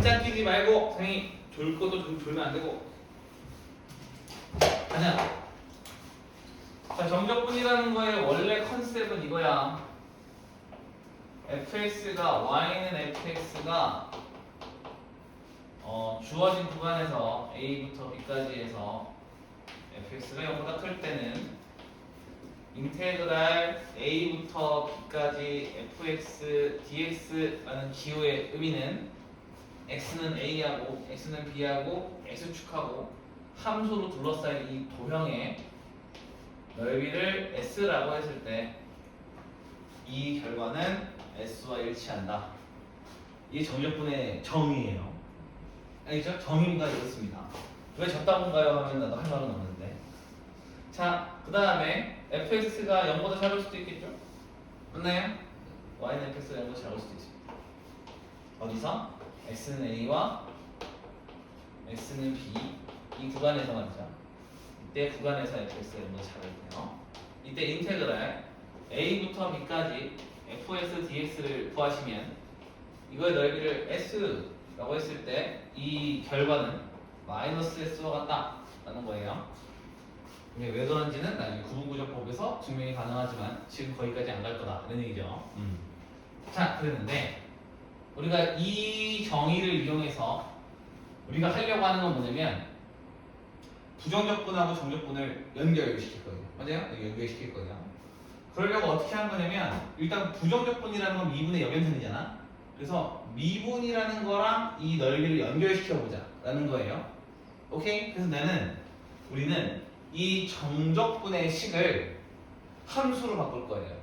진짜 끼지 말고 선생님 졸 것도 좀 졸면 안 되고. 가자. 자, 정적분이라는 거의 원래 컨셉은 이거야. fx가 y는 fx가 주어진 구간에서 a부터 b까지 해서 fx가 0보다 클 때는 인테그랄 a부터 b까지 fx dx라는 기호의 의미는 x는 a하고 x는 b하고 x축하고 함수로 둘러싸인 이 도형의 넓이를 s라고 했을 때 이 결과는 s와 일치한다. 이게 정적분의 정의예요. 알겠죠? 정의가 이렇습니다. 왜 적다본가요? 하면 나도 할 말은 없는데. 자, 그 다음에 fx가 0보다 작을 수도 있겠죠? 맞나요? y는 fx가 0보다 작을 수도 있습니다. 어디서? x는 a와 x는 b 이 구간에서 말이죠. 이때 구간에서 fx가 0보다 작을 때요. 이때 인테그랄 a부터 b까지 fx dx를 구하시면 이거의 넓이를 s라고 했을 때 이 결과는 마이너스 s와 같다라는 거예요. 왜 그런지는 나중에 구분구조법에서 증명이 가능하지만 지금 거기까지 안 갈 거다 이런 얘기죠. 자, 그랬는데 우리가 이 정의를 이용해서 우리가 하려고 하는 건 뭐냐면 부정적분하고 정적분을 연결시킬 거예요. 맞아요? 연결시킬 거예요. 그러려고 어떻게 하는 거냐면 일단 부정적분이라는 건 미분의 역연선이잖아. 그래서 미분이라는 거랑 이 넓이를 연결시켜 보자 라는 거예요. 오케이? 그래서 우리는 이 정적분의 식을 함수로 바꿀 거예요.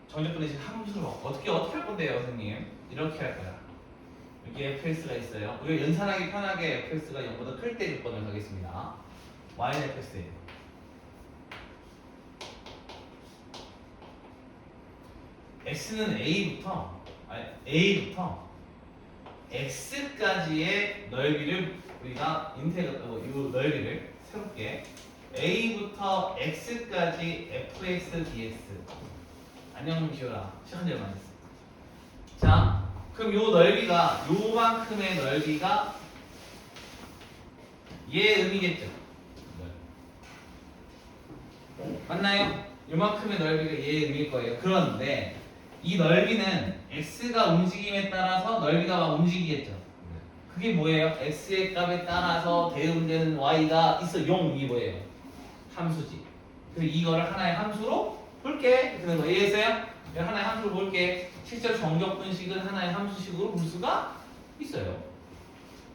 정적분의 식 함수로 어떻게 할 건데요, 선생님? 이렇게 할 거야. 여기 fx가 있어요. 우리가 연산하기 편하게 fx가 0보다 클 때 조건을 가겠습니다. y는 fx예요. x는 a부터 x까지의 넓이를 우리가 이 넓이를 새롭게 a부터 x까지 fx dx 안녕 좀 지워라. 시간 잘 많이 했어. 자, 그럼 요 넓이가 요만큼의 넓이가 얘 의미겠죠? 맞나요? 요만큼의 넓이가 얘 의미일 거예요. 그런데 이 넓이는 x가 움직임에 따라서 넓이가 막 움직이겠죠. 그게 뭐예요? x의 값에 따라서 대응되는 y가 있어. 용 이게 뭐예요? 함수지. 그래서 이거를 하나의 함수로 볼게. 그런 거 이해했어요? 하나의 함수로 볼게. 실제로 정적분식은 하나의 함수식으로 볼 수가 있어요.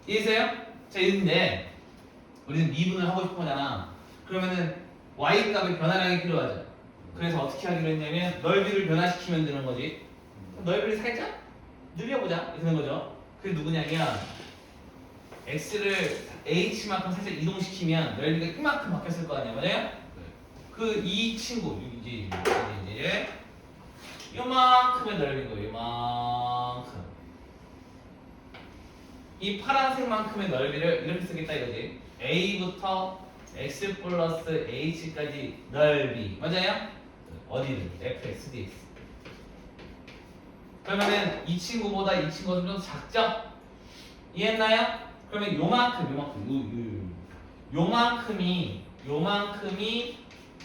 이해했어요? 자, 근데 우리는 미분을 하고 싶은 거잖아. 그러면은 y 값의 변화량이 필요하죠. 그래서 어떻게 하기로 했냐면 넓이를 변화시키면 되는 거지. 넓이를 살짝 늘려보자 이러는 거죠. 그게 누구냐면 x를 h만큼 살짝 이동시키면 넓이가 이만큼 바뀌었을 거 아니야, 맞아요? 그 이 친구 이제 요만큼의 넓이인 거예요. 요만큼. 이 파란색만큼의 넓이를 이렇게 쓰겠다 이거지. a부터 x 플러스 h까지 넓이 맞아요? 어디를? fx dx. 그러면은 이 친구보다 이 친구가 좀 작죠? 이해했나요? 그러면 요만큼이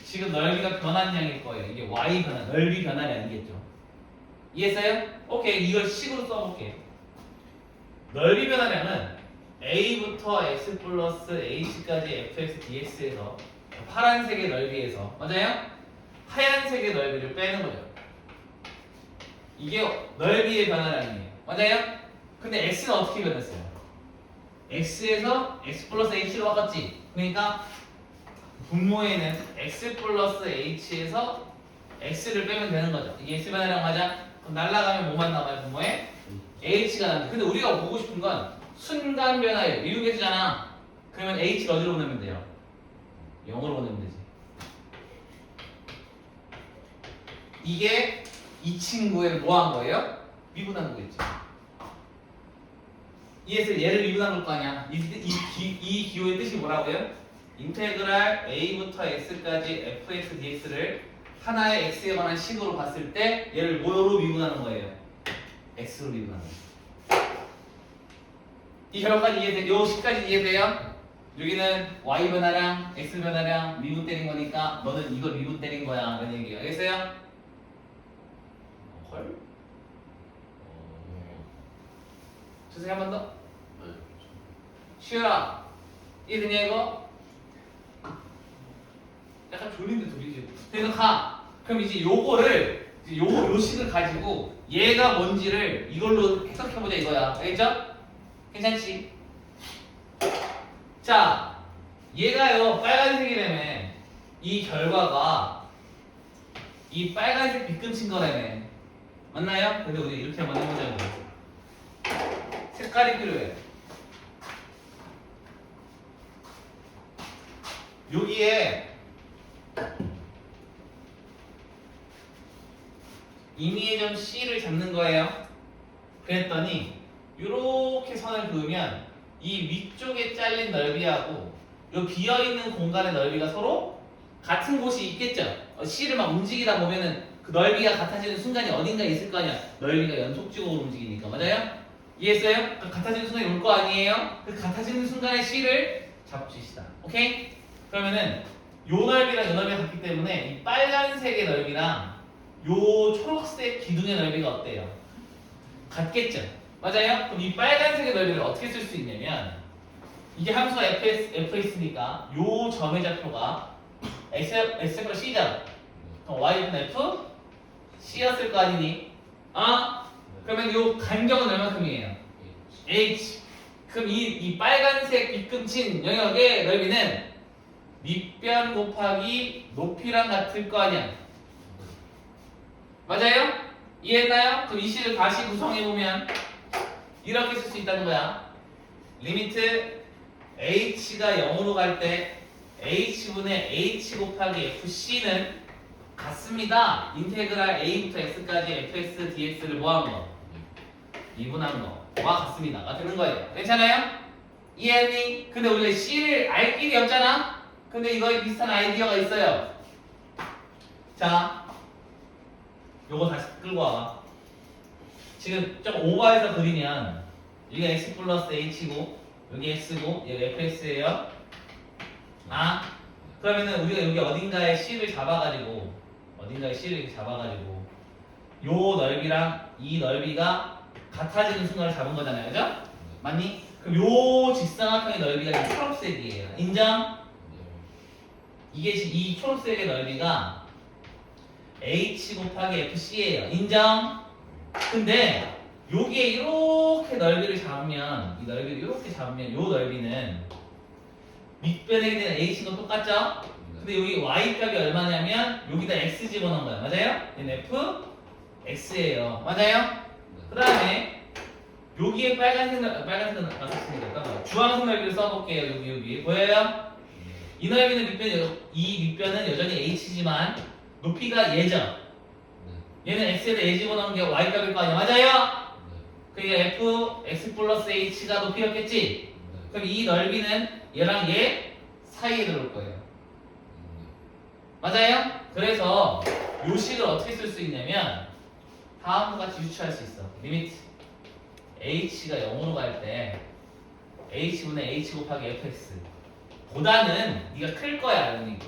지금 넓이가 변한 양일 거예요. 이게 y 변화, 넓이 변화이 아니겠죠? 이해했어요? 오케이, 이걸 식으로 써볼게요. 넓이 변화량은 a부터 x 플러스 h까지 fx dx에서 파란색의 넓이에서 맞아요? 하얀색의 넓이를 빼는 거죠. 이게 넓이의 변화량이에요. 맞아요? 근데 x는 어떻게 변했어요? x에서 x 플러스 h로 바꿨지. 그러니까 분모에는 x 플러스 h에서 x를 빼면 되는 거죠. 이게 x 변화량 맞아? 그럼 날라가면 뭐만 남아요? 분모에 h가 남아요. 근데 우리가 보고 싶은 건 순간 변화예요. 미분계수잖아. 그러면 h를 어디로 보내면 돼요? 0으로 보내면 되지. 이게 이 친구를 뭐 한 거예요? 미분한 거겠죠. 이에서 얘를 미분한 걸 거 아니야. 이 기호의 뜻이 뭐라고요? 인테그랄 a부터 x까지 fx dx를 하나의 x에 관한 식으로 봤을 때 얘를 뭐로 미분하는 거예요? x로 미분하는 거예요. 이 결과까지 이해돼? 요 식까지 이해돼요? 여기는 y 변화량, x 변화량 미분 때린 거니까 너는 이걸 미분 때린 거야. 이런 얘기예요. 알겠어요? 헐? 주세요 한 번 더. 쉬어라. 이해되냐 이거? 약간 졸린데 둘이지. 그래서 가. 그럼 이제 요거를 요 식을 가지고 얘가 뭔지를 이걸로 해석해보자 이거야. 알겠죠? 괜찮지? 자, 얘가요 빨간색이라며. 이 결과가 이 빨간색 빗금친 거라며. 맞나요? 근데 우리 이렇게 한번 해보자고. 색깔이 필요해. 여기에 임의의 점 C를 잡는 거예요. 그랬더니 이렇게 선을 그으면 이 위쪽에 잘린 넓이하고 이 비어있는 공간의 넓이가 서로 같은 곳이 있겠죠. C를 막 움직이다 보면은 그 넓이가 같아지는 순간이 어딘가에 있을 거 아니야. 넓이가 연속적으로 움직이니까. 맞아요? 이해했어요? 그 같아지는 순간이 올 거 아니에요? 그 같아지는 순간에 C를 잡읍시다. 오케이? 그러면은 요 넓이랑 요 넓이가 같기 때문에 이 빨간색의 넓이랑 요 초록색 기둥의 넓이가 어때요? 같겠죠? 맞아요? 그럼 이 빨간색의 넓이를 어떻게 쓸 수 있냐면 이게 함수가 fx니까 요 점의 좌표가 x가 c잖아. 그럼 y는 f c였을 거 아니니? 그러면 요 간격은 얼마큼이에요? h. 그럼 이 빨간색 빗금친 영역의 넓이는 밑변 곱하기 높이랑 같을 거 아니야? 맞아요? 이해했나요? 그럼 이 식을 다시 구성해보면 이렇게 쓸 수 있다는 거야. 리미트 h가 0으로 갈 때 h분의 h 곱하기 fc는 같습니다. 인테그랄 a부터 x까지 fx dx를 뭐한 거? 미분한 거와 같습니다가 되는 거예요. 괜찮아요? 이해했니? 근데 우리가 c를 알 길이 없잖아? 근데 이거에 비슷한 아이디어가 있어요. 자, 요거 다시 끌고 와봐. 지금 좀 오버해서 그리면 여기가 x 플러스 h고 여기 x고 여기 fx예요. 그러면은 우리가 여기 어딘가에 c를 잡아가지고 요 넓이랑 이 넓이가 같아지는 순간을 잡은 거잖아요. 그죠? 맞니? 그럼 요 직사각형의 넓이가 이 초록색이에요. 인정? 이게 이 초록색의 넓이가 h 곱하기 fc예요. 인정? 근데 여기에 이렇게 넓이를 잡으면 이 넓이를 이렇게 잡으면 요 넓이는 밑변에 있는 h가 똑같죠? 근데 여기 y값이 얼마냐면 여기다 x 집어넣은 거야. 맞아요? 얘는 f x예요. 맞아요? 그 다음에 여기에 빨간색은 맞았으니까 주황색 넓이를 써볼게요. 여기 보여요? 이 넓이는 이 밑변은 여전히 h지만 높이가 얘죠. 얘는 x에다 얘 집어넣은 게 y값일 거 아니야. 맞아요? 그게 f x 플러스 h가 높이였겠지? 그럼 이 넓이는 얘랑 얘 사이에 들어올 거예요. 맞아요? 그래서 요 식을 어떻게 쓸 수 있냐면 다음과 같이 유추할 수 있어. 리미트 h가 0으로 갈 때 h분의 h 곱하기 fx 보다는 네가 클 거야. 이런 얘기.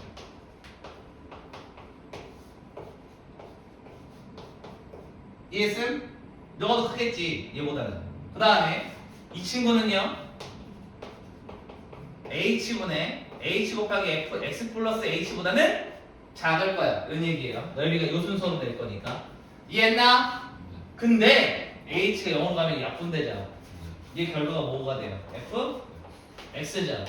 이해했음? 너가 더 크겠지 얘보다는. 그 다음에 이 친구는요 h분의 h 곱하기 f x 플러스 h보다는 작을 거야. 이런 얘기예요. 넓이가 요 순서로 될 거니까. 이해했나? 근데 h가 0으로 가면 약분되잖아. 얘 결과가 뭐가 돼요? f x죠.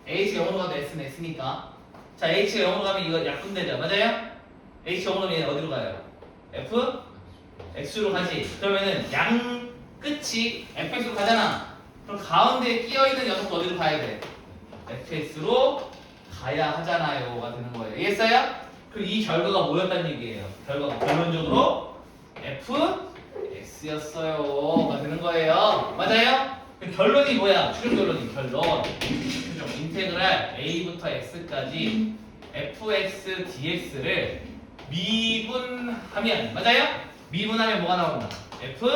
h가 0으로 가도 x는 x니까. 자, h가 0으로 가면 이거 약분되죠. 맞아요? h 0으로 가면 얘는 어디로 가요? f x로 가지. 그러면은 양 끝이 fx로 가잖아. 그럼 가운데에 끼어있는 녀석도 어디로 가야 돼? fx로 가야 하잖아요가 되는 거예요. 이해했어요? 그리고 이 결과가 뭐였다는 얘기예요. 결과가 결론적으로 fx였어요가 되는 거예요. 맞아요? 결론이 뭐야? 최종 결론이 결론. 최종 인테그랄 a부터 x까지 fx dx를 미분하면 맞아요? 미분하면 뭐가 나온다? f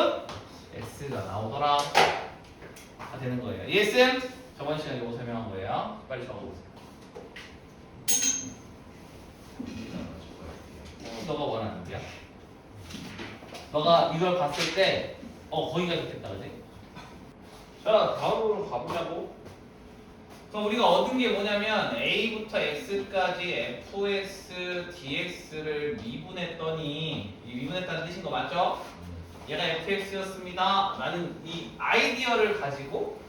x가 나오더라. 다 되는 거예요. 이해했음? 저번 시간에 이거 설명한 거예요. 빨리 적어보세요. 너가 원하는 거야? 너가 이걸 봤을 때 거기가 좋겠다 그지? 자 다음으로 가보자고. 그럼 우리가 얻은 게 뭐냐면 A부터 X까지 fs dx를 미분했더니 이 미분했다는 뜻인 거 맞죠? 얘가 fx였습니다 라는 이 아이디어를 가지고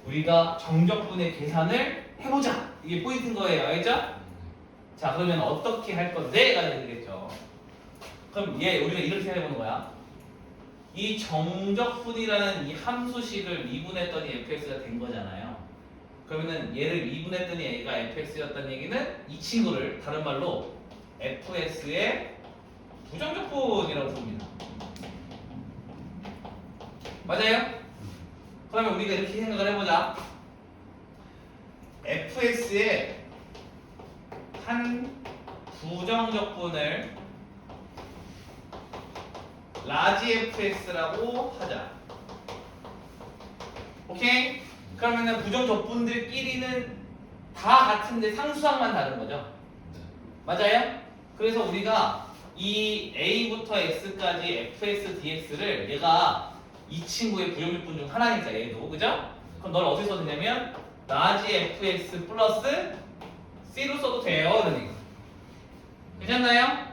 우리가 정적분의 계산을 해보자, 이게 포인트인 거예요. 알겠죠? 자 그러면 어떻게 할 건데가 되겠죠. 그럼 우리가 이렇게 해보는 거야. 이 정적분이라는 이 함수식을 미분했더니 fx가 된 거잖아요. 그러면은 얘를 미분했더니 얘가 fx였다는 얘기는 이 친구를 다른 말로 fs의 부정적분이라고 부릅니다. 맞아요? 그러면 우리가 이렇게 생각을 해보자. fx의 한 부정적분을 라지 fx라고 하자. 오케이? 그러면은 부정적분들끼리는 다 같은데 상수항만 다른 거죠. 맞아요? 그래서 우리가 이 a부터 x까지 fs dx를 얘가 이 친구의 부정적분 중 하나니까 얘도 그죠? 그럼 널 어떻게 써주냐면 라지 fx 플러스 c로 써도 돼요. 이런 얘기. 괜찮나요?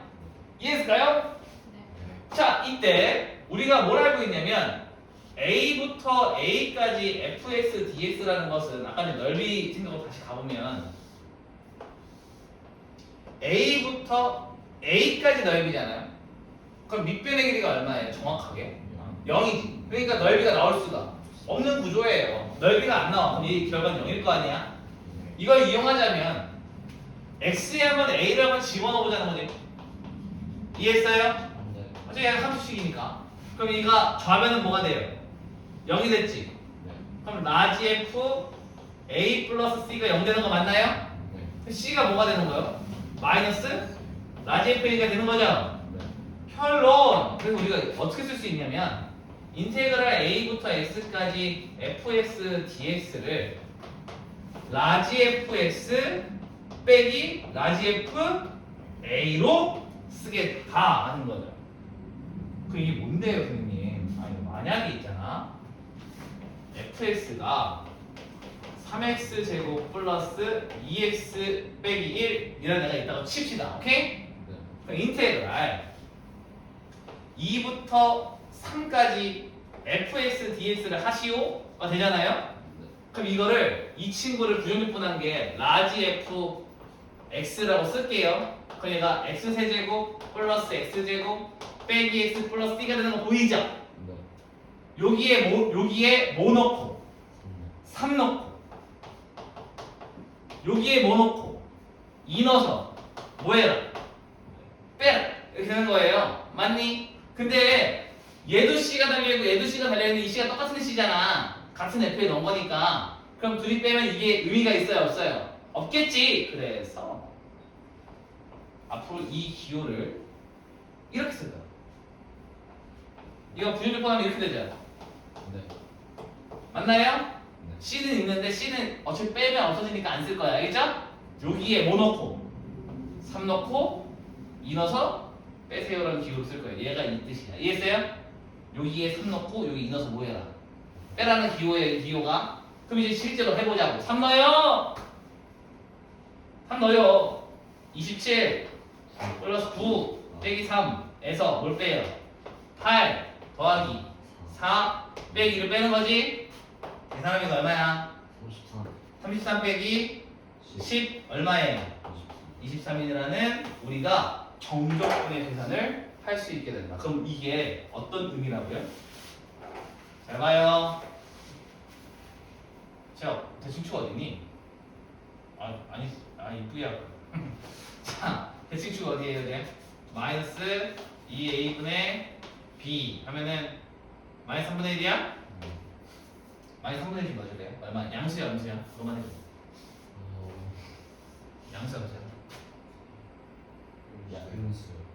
이해했을까요? 네. 자 이때 우리가 뭘 알고 있냐면 A부터 A까지 fx dx라는 것은 아까 전에 넓이 생각으로 다시 가보면 A부터 A까지 넓이잖아요. 그럼 밑변의 길이가 얼마예요? 정확하게 0이지. 그러니까 넓이가 나올 수가 없는 구조예요. 넓이가 안 나와. 그럼 이 결과는 0일 거 아니야? 이걸 이용하자면 x에 한번 a를 한번 집어넣어보자는 거지. 이해했어요? 어차피 얘가 함수식이니까. 그럼 얘가 좌변은 뭐가 돼요? 0이 됐지? 그럼 라지 f a 플러스 c가 0 되는 거 맞나요? c가 뭐가 되는 거예요? 마이너스 라지 f a가 되는 거죠? 결론! 그래서 우리가 어떻게 쓸 수 있냐면 인테그랄 a부터 x까지 fx dx를 라지 fx 빼기 라지 f a로 쓰겠다 하는 거죠. 그 이게 뭔데요, 선생님? 아니 만약에 있잖아. fx가 3x 제곱 플러스 2x 빼기 1 이런 애가 있다고 칩시다. 오케이? 그럼 인테그랄 2부터 3까지 fx dx를 하시오가 되잖아요. 그럼 이거를 이 친구를 부정적분한 게 라지 f x라고 쓸게요. 그럼 얘가 x 세제곱 플러스 x 제곱 빼기 x 플러스 c가 되는 거 보이죠? 여기에 뭐 넣고 3 넣고 여기에 뭐 넣고 2 넣어서 뭐 해라? 빼라 이렇게 되는 거예요. 맞니? 근데 얘도 C가 달려있고 얘도 C가 달려있는데 이 C가 똑같은 C잖아. 같은 F에 넣은 거니까. 그럼 둘이 빼면 이게 의미가 있어요? 없어요? 없겠지. 그래서 앞으로 이 기호를 이렇게 쓸 거야. 이거 부정적분하면 이렇게 되죠? 네. 맞나요? 네. C는 있는데 C는 어차피 빼면 없어지니까 안 쓸 거야. 알겠죠? 여기에 뭐 넣고 3 넣고 2 넣어서 빼세요라는 기호를 쓸 거예요. 얘가 이 뜻이야. 이해했어요? 여기에 3 넣고 여기 2 넣어서 뭐 해라? 빼라는 기호가. 그럼 이제 실제로 해보자고. 3 넣어요. 3 넣어요. 27 플러스 9 빼기 3에서 뭘 빼요? 8 더하기 4 빼기 1을 빼는 거지. 계산하면 이거 얼마야? 33 빼기 10 얼마예요? 23이라는 우리가 정적분의 계산을 할 수 있게 된다. 그럼 이게 어떤 의미라고요? 잘 봐요. 자, 대칭축 어디니? 이쁘야. 자, 대칭축 어디에요, 돼? 마이너스 2a분의 b 하면은 마이너스 3분의 1이야? 마이너스 3분의 1이 뭐죠, 그래? 얼마? 양수야, 음수야? 그것만 해줘. 양수야, 음수야?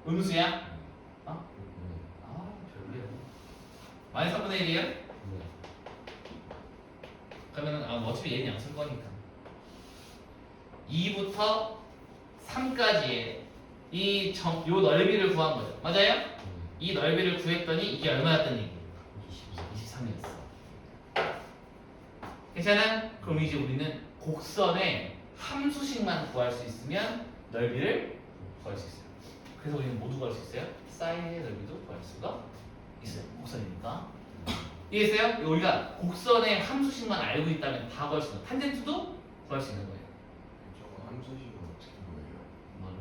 음수야? 어? 별로야. 마이너스 3분의 1이에요? 그러면 어차피 얘는 양수일 거니까 2부터 3까지의 요 넓이를 구한 거죠. 맞아요? 이 넓이를 구했더니 이게 얼마였던 얘기예요? 23이었어. 괜찮아? 그럼 이제 우리는 곡선의 함수식만 구할 수 있으면 넓이를 구할 수 있어요. 그래서 우리는 모두 구할 수 있어요. 사인의 넓이도 구할 수가 있어요. 곡선이니까. 이해했어요? 우리가 곡선의 함수식만 알고 있다면 다 구할 수 있는 탄젠트도 구할 수 있는 거예요. 저거 함수식은 어떻게 보여요? 뭐를?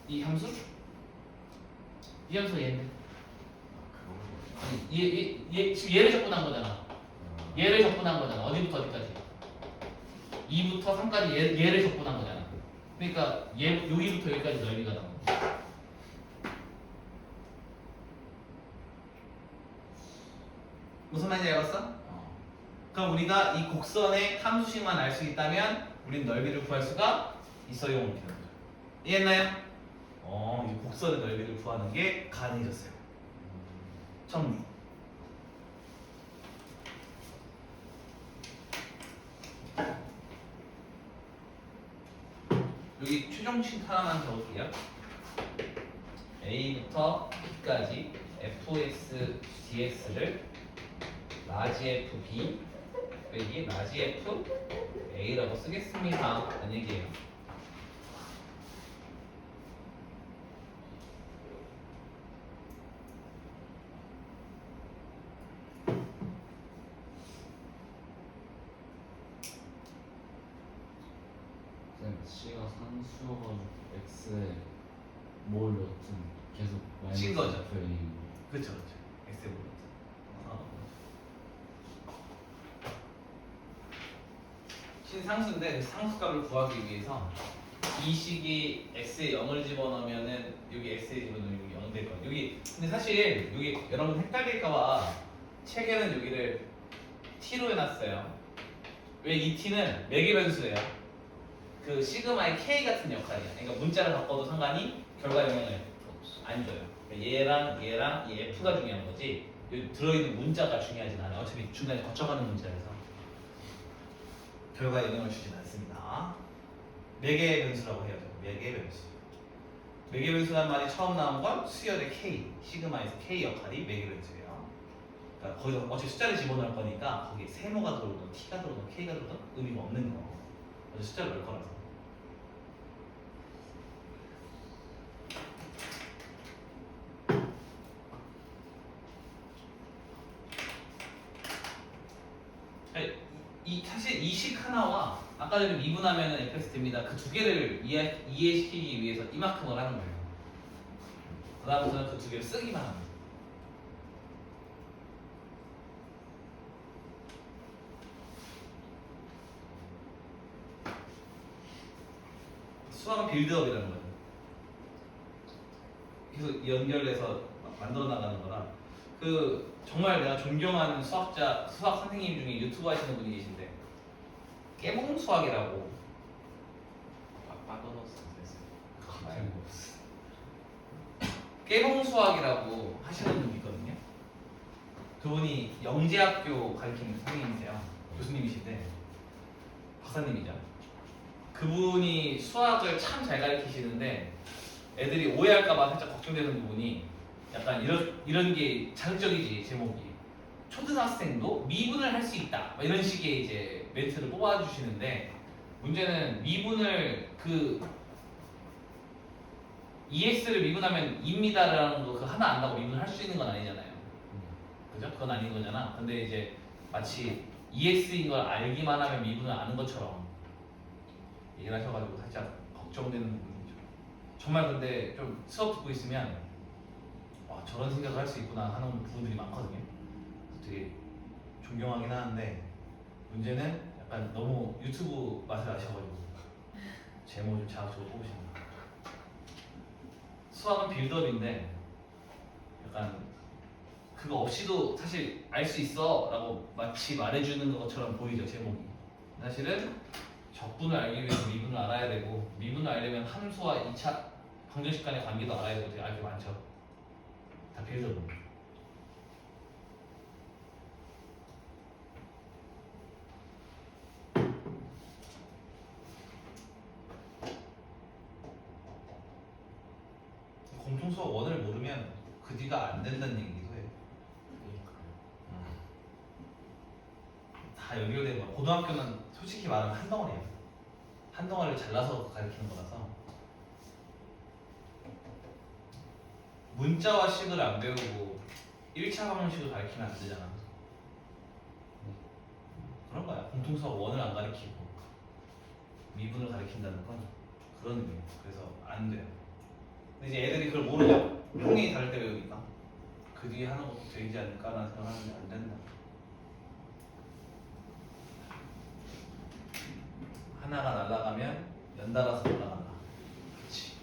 이 함수? 이 함수가 얘인데. 그런 거예요? 아니, 지금 얘를 접근한 거잖아. 얘를 접근한 거잖아. 어디부터 어디까지? 2부터 3까지 얘를 접근한 거잖아. 그러니까 여기부터 여기까지 넓이가 나온 거야. 무슨 말인지 알았어? 그럼 우리가 이 곡선의 함수식만 알 수 있다면 우리는 넓이를 구할 수가 있어요. 이렇게 되는 거죠. 이해했나요? 이 곡선의 넓이를 구하는 게 가능해졌어요. 정리. 여기 최종식 하나만 적을게요. A부터 B까지 fx dx를 라지 fb 빼기 라지 f a라고 쓰겠습니다. 라는 얘기예요. C가 상수여가지고 X에 뭘 넣든 계속 친 거죠. F에 그렇죠, 그렇죠. x에 보면 신상수인데 상수값을 구하기 위해서 이 식이 x에 0을 집어넣으면은 여기 x에 집어넣으면 여기 0 될 거예요. 여기 근데 사실 여기 여러분 헷갈릴까봐 책에는 여기를 t로 해놨어요. 왜 이 t는 매개 변수예요. 그 시그마의 k 같은 역할이야. 그러니까 문자를 바꿔도 상관이 결과 영향을 안 줘요. 그러니까 얘랑 이 f가 중요한 거지. 여기 들어있는 문자가 중요하진 않아요. 어차피 중간에 거쳐가는 문자여서 결과에 영향을 주진 않습니다. 매개 변수라고 해야죠. 매개 변수. 매개 변수란 말이 처음 나온 건 수열의 k, 시그마에서 k 역할이 매개 변수예요. 그러니까 거기서 어차피 숫자를 집어넣을 거니까 거기에 세모가 들어오든 t가 들어오든 k가 들어오든 의미가 없는 거. 어차피 숫자를 넣을 거라서. 사실 이 식 하나와 아까 전에 미분하면 fx 됩니다. 그 두 개를 이해시키기 위해서 이만큼을 하는 거예요. 그 다음부터는 그 두 개를 쓰기만 합니다. 수학은 빌드업이라는 거예요. 계속 연결해서 만들어 나가는 거라. 그 정말 내가 존경하는 수학 선생님 중에 유튜브 하시는 분이 계신데 깨봉 수학이라고 깨봉 수학이라고 하시는 분이 있거든요. 그분이 영재학교 가르치는 선생님이세요. 교수님이신데 박사님이죠. 그분이 수학을 참 잘 가르치시는데 애들이 오해할까봐 살짝 걱정되는 부분이 약간 이런 게 자극적이지. 제목이 초등학생도 미분을 할 수 있다 이런 식의 이제 멘트를 뽑아주시는데 문제는 미분을 EX를 미분하면 2입니다라는 거 그 하나 안다고 미분을 할 수 있는 건 아니잖아요. 그죠? 그건 아닌 거잖아. 근데 이제 마치 EX인 걸 알기만 하면 미분을 아는 것처럼 얘기를 하셔가지고 살짝 걱정되는 부분이죠. 정말 근데 좀 수업 듣고 있으면 와 저런 생각을 할 수 있구나 하는 부분들이 많거든요. 되게 존경하긴 하는데 문제는 약간 너무 유튜브 맛을 아셔가지고 제목 좀 자극적으로 뽑으시는 거예요. 수학은 빌드업인데 약간 그거 없이도 사실 알 수 있어 라고 마치 말해주는 것처럼 보이죠. 제목이 사실은 적분을 알기 위해서 미분을 알아야 되고 미분을 알려면 함수와 2차 방정식 간의 관계도 알아야 되고 되게 알 게 많죠. 다 빌드업입니다. 공통수학 원을 모르면 그 뒤가 안 된다는 얘기도 해. 다 연결된 거야. 고등학교는 솔직히 말하면 한 덩어리야. 한 덩어리를 잘라서 가르치는 거라서 문자와 식을 안 배우고 1차 방정식을 가르치면 안 되잖아. 그런 거야. 공통수학 원을 안 가르치고 미분을 가르친다는 건 그런 의미예요. 그래서 안 돼요. 근데 이제 애들이 그걸 모르죠. 형이 다를 때 배우니까 그 뒤에 하는 것도 되지 않을까라는 생각하는데 안 된다. 하나가 날아가면 연달아서 올라간다. 그렇지.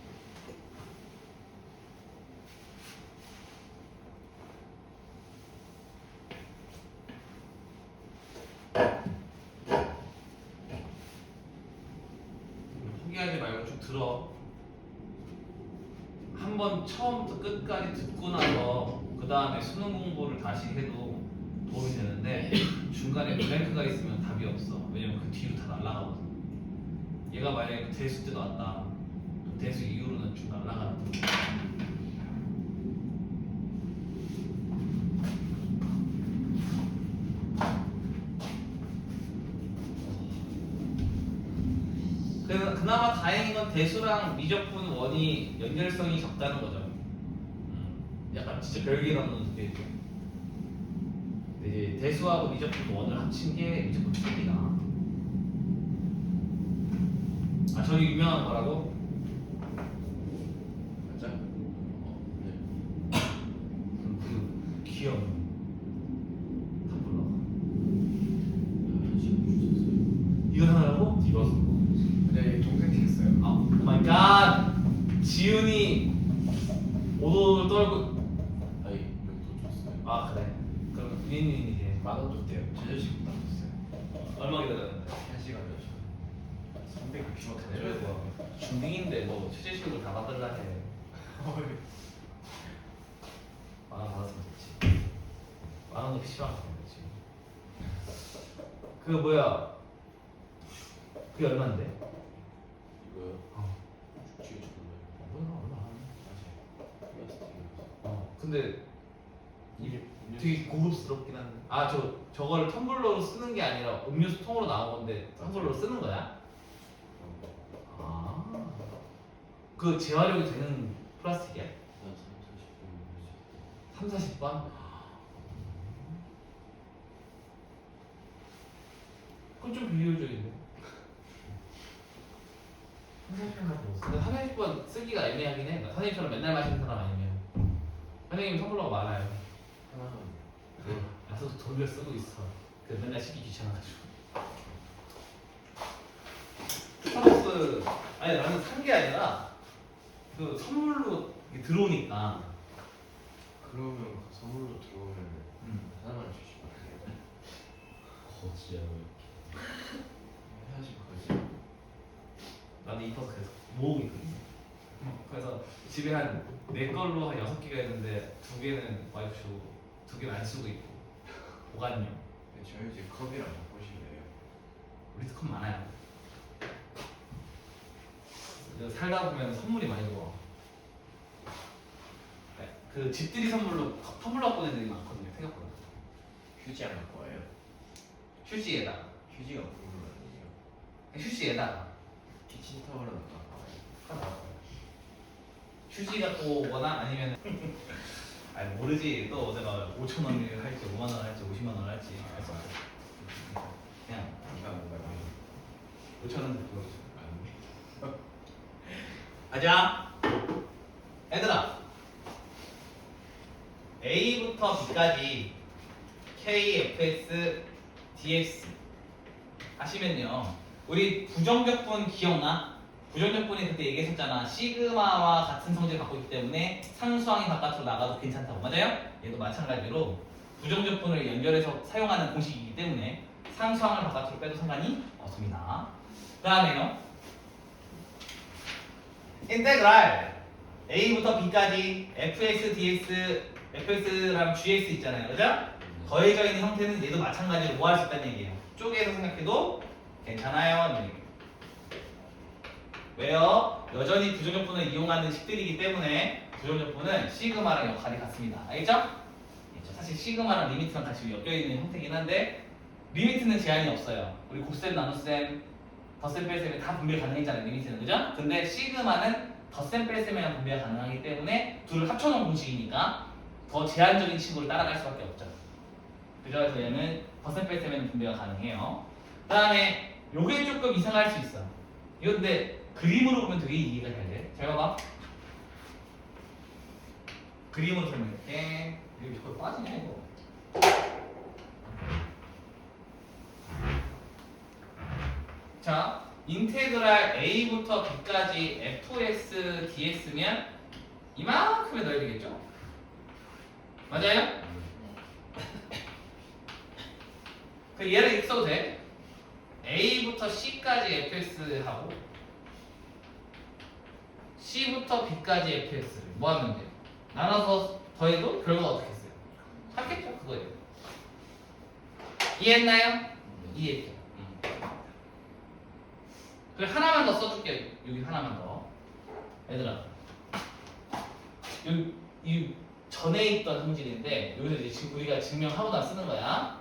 포기하지 말고 쭉 들어. 한번 처음부터 끝까지 듣고 나서 그 다음에 수능 공부를 다시 해도 도움이 되는데 중간에 블랭크가 있으면 답이 없어. 왜냐면 그 뒤로 다 날아가거든. 얘가 만약에 그 대수 때 나왔다. 대수 이후로는 쭉 날아가는 거야. 그래서 그나마 다행인 건 대수랑 미적분 원이 연결성이 적다는 거죠. 약간 진짜 별개 나누는 스테이지. 이제 대수하고 미적분 원을 합친 게 미적분 3개다. 아 저기 유명한 거라고? 맞아? 네. 그 귀여운 텀블러. 주셨어요. 이거 하나라고? 디버스. 네, 동생 했어요. 아, 오 마이 갓! 지훈이 오돌 떨고. 아니, 여기 더 줬어요. 아 그래. 그럼 유인이 이제 10,000원 줬대요. 제주식 나왔어요. 얼마 기다렸는데? 1시간 줬어요. 360원 더 내려야 내줘야 돼. 중딩인데 뭐 최저시급을 다 받을라 해. 만원 받았으면 됐지. 만원도 PC방 가면 되지. 그 뭐야? 그게 얼마인데? 이거요? 어. 뒤에 줬나요? 뭐야 얼마? 맞아요. 플라스틱이어서. 근데 이게 되게 고급스럽긴 한데. 아 저거를 텀블러로 쓰는 게 아니라 음료수 통으로 나온 건데 텀블러로 쓰는 거야? 아. 그 재활용이 되는 플라스틱이야? 3, 40번? 그건 좀 비효율적인데. 3, 40번 갖고 있어. 근데 3, 40번 쓰기가 애매하긴 해. 그러니까 선생님처럼 맨날 마시는 사람 아니면. 선생님 텀블러가 많아요. 하나는 나도 돌려 쓰고 있어. 그 맨날 씻기 귀찮아가지고. 스타벅스 아니 나는 산 게 아니라 그 선물로 이게 들어오니까. 그러면 그 선물로 들어오면 하나만 주시면 안 돼요? 거지야 왜 사실 거지. 나도 이뻐서 계속 모으고 있거든. 그래서 집에 한 내 걸로 한 6개가 있는데 2개는 와이프 주고 2개는 안 쓰고 있고 보관용. 네, 저희 집 컵이랑 바꾸실래요? 우리도 컵 많아요. 살다 보면 선물이 많이 들어와. 네, 그 집들이 선물로 텀블러 보내는 게 많거든요. 생각보다. 휴지 안 갖고 와요? 휴지에다가 휴지가 국물 아니에요? 휴지에다가 키친타월은 안 갖고 와요? 휴지 갖고 오거나 아니면 아니 모르지. 또 내가 5,000원을 할지 5만 원 할지 50만 원 할지 알 수 없어. 그냥 안 갖고 와요? 5,000원 듣고 안 돼. 가자. 얘들아 A부터 B까지 K, F, X, DX 하시면요 우리 부정적분 기억나? 부정적분이 그때 얘기했었잖아. 시그마와 같은 성질을 갖고 있기 때문에 상수항이 바깥으로 나가도 괜찮다고. 맞아요? 얘도 마찬가지로 부정적분을 연결해서 사용하는 공식이기 때문에 상수항을 바깥으로 빼도 상관이 없습니다. 그 다음에요 인테그랄 A부터 B까지 fx, dx, fx랑 gx 있잖아요. 그죠? 더해져 있는 형태는 얘도 마찬가지로 뭐 할 수 있다는 얘기예요. 쪼개서 생각해도 괜찮아요. 네. 왜요? 여전히 부정적분을 이용하는 식들이기 때문에 부정적분은 시그마랑 역할이 같습니다. 알겠죠? 사실 시그마랑 리미트랑 같이 엮여있는 형태긴 한데 리미트는 제한이 없어요. 우리 곱셈, 나눗셈, 덧셈, 뺄셈이 다 분배 가능했잖아요. 리미트는. 그죠? 근데 시그마는 덧셈, 뺄셈이랑 분배가 가능하기 때문에 둘을 합쳐놓은 공식이니까 더 제한적인 친구를 따라갈 수밖에 없죠. 그죠? 그래서 얘는 덧셈, 뺄셈에는 분배가 가능해요. 그 다음에 요게 조금 이상할 수 있어. 이거 근데 그림으로 보면 되게 이해가 잘 돼. 잘 봐봐. 그림으로 설명할게. 이거 자꾸 빠지냐 이거. 자, 인테그랄 a부터 b까지 fx dx면 이만큼에 넣어야 되겠죠? 맞아요? 그 얘를 이렇게 써도 돼. a부터 c까지 fx하고 c부터 b까지 fx를 뭐 하면 돼요? 나눠서 더해도 결과가 어떻게 했어요? 같겠죠? 그거예요. 이해했나요? 이해했죠? 그래 하나만 더 써줄게. 여기 하나만 더. 얘들아, 이 전에 있던 성질인데 여기서 이제 지금 우리가 증명하고 나 쓰는 거야.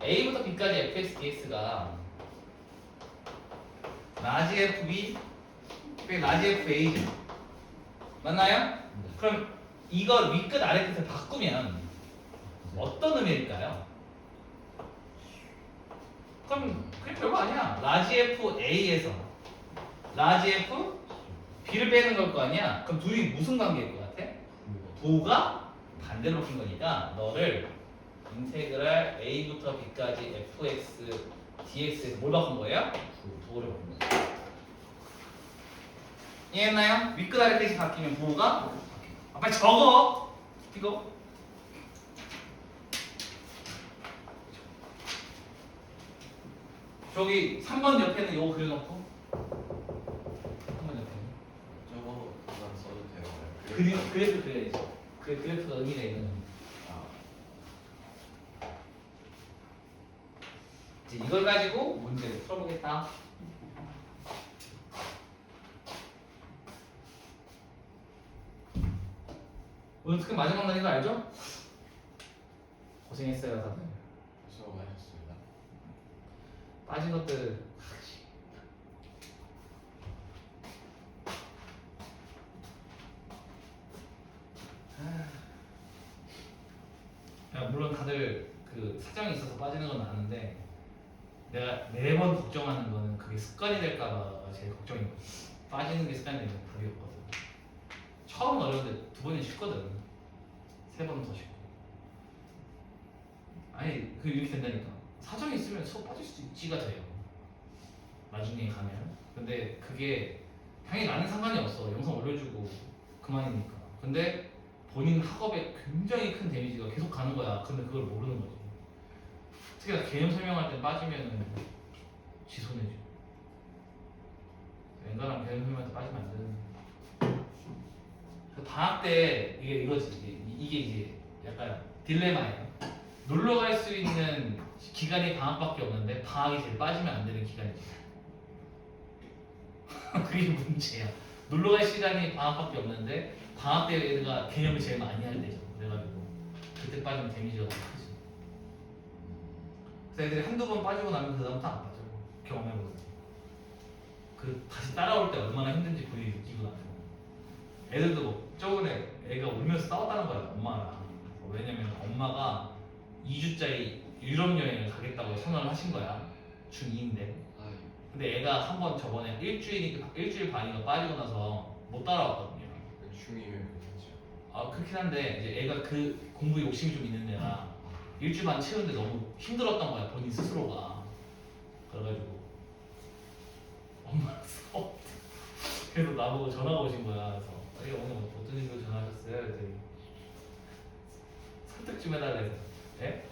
a부터 b까지 fx dx가 라지 fb 빼기 라지 fa죠. 맞나요? 그럼 이걸 윗끝 아래끝을 바꾸면 어떤 의미일까요? 그럼 그게 별거 아니야. 라지 f a에서 라지 f b를 빼는 걸 거 아니야. 그럼 둘이 무슨 관계일 것 같아? 부가 반대로 푼 거니까 너를 인테그랄 a부터 b까지 fx dx에서 뭘 바꾼 거예요? 부호를 바꾼 거예요. 이해했나요? 윗끝 아래끝이 바뀌면 부호가 빨리 적어. 이거 저기 3번 옆에는 요거 그려놓고 3번 옆에는 저거 그만 써도 돼요. 그래프 그려야죠. 그 그래프가 의미가 있는 겁니다. 이제 이걸 가지고 문제를 풀어보겠다. 오늘 특히 마지막 날인 거 알죠? 고생했어요 다들. 수고하셨습니다. 빠진 것들 야, 물론 다들 그 사정이 있어서 빠지는 건 아는데 내가 매번 걱정하는 거는 그게 습관이 될까봐 제일 걱정인 거야. 빠지는 게 습관이 되면 답이 없거든. 처음은 어려운데 두 번이 쉽거든. 세 번은 더 쉽고. 아니 그 이렇게 된다니까. 사정이 있으면 수업 빠질 수도 있지가 돼요. 나중에 가면. 근데 그게 당연히 나는 상관이 없어. 영상 올려주고 그만이니까. 근데 본인 학업에 굉장히 큰 데미지가 계속 가는 거야. 근데 그걸 모르는 거지. 특히나 개념 설명할 때 빠지면 지 손해지. 웬간하면 개념 설명할 때 빠지면 안 되는. 그 방학 때 이거지. 이게 이제 약간 딜레마예요. 놀러 갈 수 있는 기간이 방학밖에 없는데 방학이 제일 빠지면 안 되는 기간이지. 그게 문제야. 놀러 갈 시간이 방학밖에 없는데 방학 때 애가 개념을 제일 많이 할 때죠. 그래가지고 그때 빠지면 데미지가 너무 크지. 그래서 애들이 한두 번 빠지고 나면 그 다음부터 안 빠져. 경험해보세요. 그 다시 따라올 때 얼마나 힘든지 본인이 느끼고 나면. 애들도 뭐 저번에 애가 울면서 싸웠다는 거야 엄마랑. 왜냐면 엄마가 2주짜리 유럽 여행을 가겠다고 선언을 하신 거야. 중2인데. 근데 애가 한 번 저번에 일주일 반이가 빠지고 나서 못 따라왔거든요. 중이면 괜찮죠. 아 그렇긴 한데 이제 애가 그 공부 욕심이 좀 있는 애라 일주일 반 채우는데 너무 힘들었던 거야 본인 스스로가. 그래가지고 엄마가 싸웠대. 그래서 나보고 전화가 오신 거야. 그래서 아니 오늘 어떤 일로 전화하셨어요? 그랬더니 설득 좀 해달라 해서 예?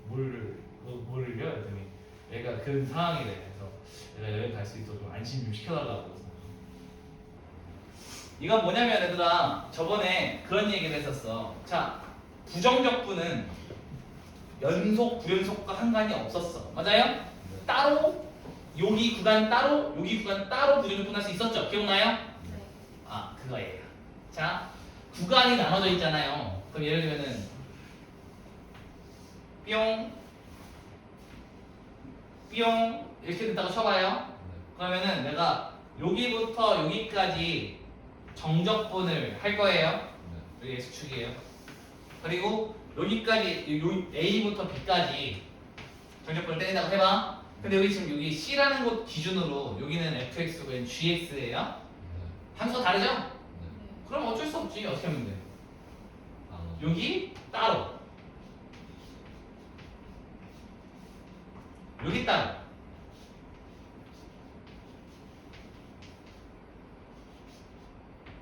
뭘요? 그랬더니 얘가 그런 상황이래. 그래서 얘가 여행 갈 수 있도록 좀 안심 좀 시켜달라고. 그래서 이건 뭐냐면 얘들아 저번에 그런 얘기를 했었어. 자 부정적분은 연속 부연속과 상관이 없었어. 맞아요? 따로 여기 구간 따로 여기 구간 따로 부정적분 할 수 있었죠? 기억나요? 네. 아 그거예요. 자, 구간이 나눠져 있잖아요. 그럼 예를 들면은 뿅, 뿅 이렇게 된다고 쳐봐요. 그러면은 내가 여기부터 여기까지 정적분을 할 거예요. 여기 X축이에요. 그리고 여기까지 A부터 B까지 정적분을 때린다고 해봐. 근데 여기 지금 여기 C라는 곳 기준으로 여기는 fx고 여기는 gx예요. 함수가 다르죠? 그럼 어쩔 수 없지. 어떻게 하면 돼? 여기 따로, 여기 따로.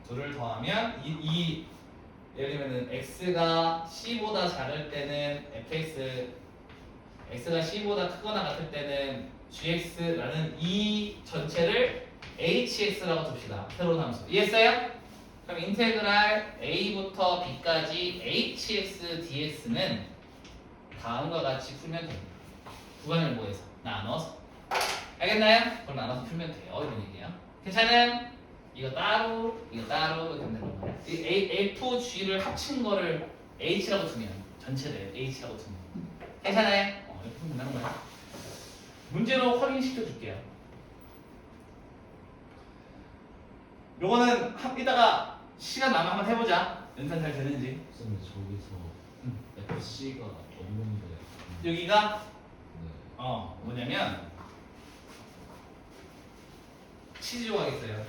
둘을 더하면 예를 들면은 x가 c보다 작을 때는 fx, x가 c보다 크거나 같을 때는 gx라는 이 전체를 hx라고 둡시다. 새로운 함수. 이해했어요? 그럼 인테그랄 a부터 b까지 hx dx는 다음과 같이 풀면 됩니다. 구간을 뭐해서? 나눠서. 알겠나요? 그럼 나눠서 풀면 돼요. 이런 얘기예요. 괜찮아요? 이거 따로 이렇게 된다는 거예요. 이 FG를 합친 거를 H라고 두면 전체를 H라고 두면 괜찮아요? 이렇게 풀면 된다는 거예요. 문제로 확인시켜 줄게요. 요거는 이따가 시간 나면 한번 해보자. 연산 잘 되는지. 선생님 저기서 FC가 없는데 여기가 네. 뭐냐면 치즈 조각 있어요.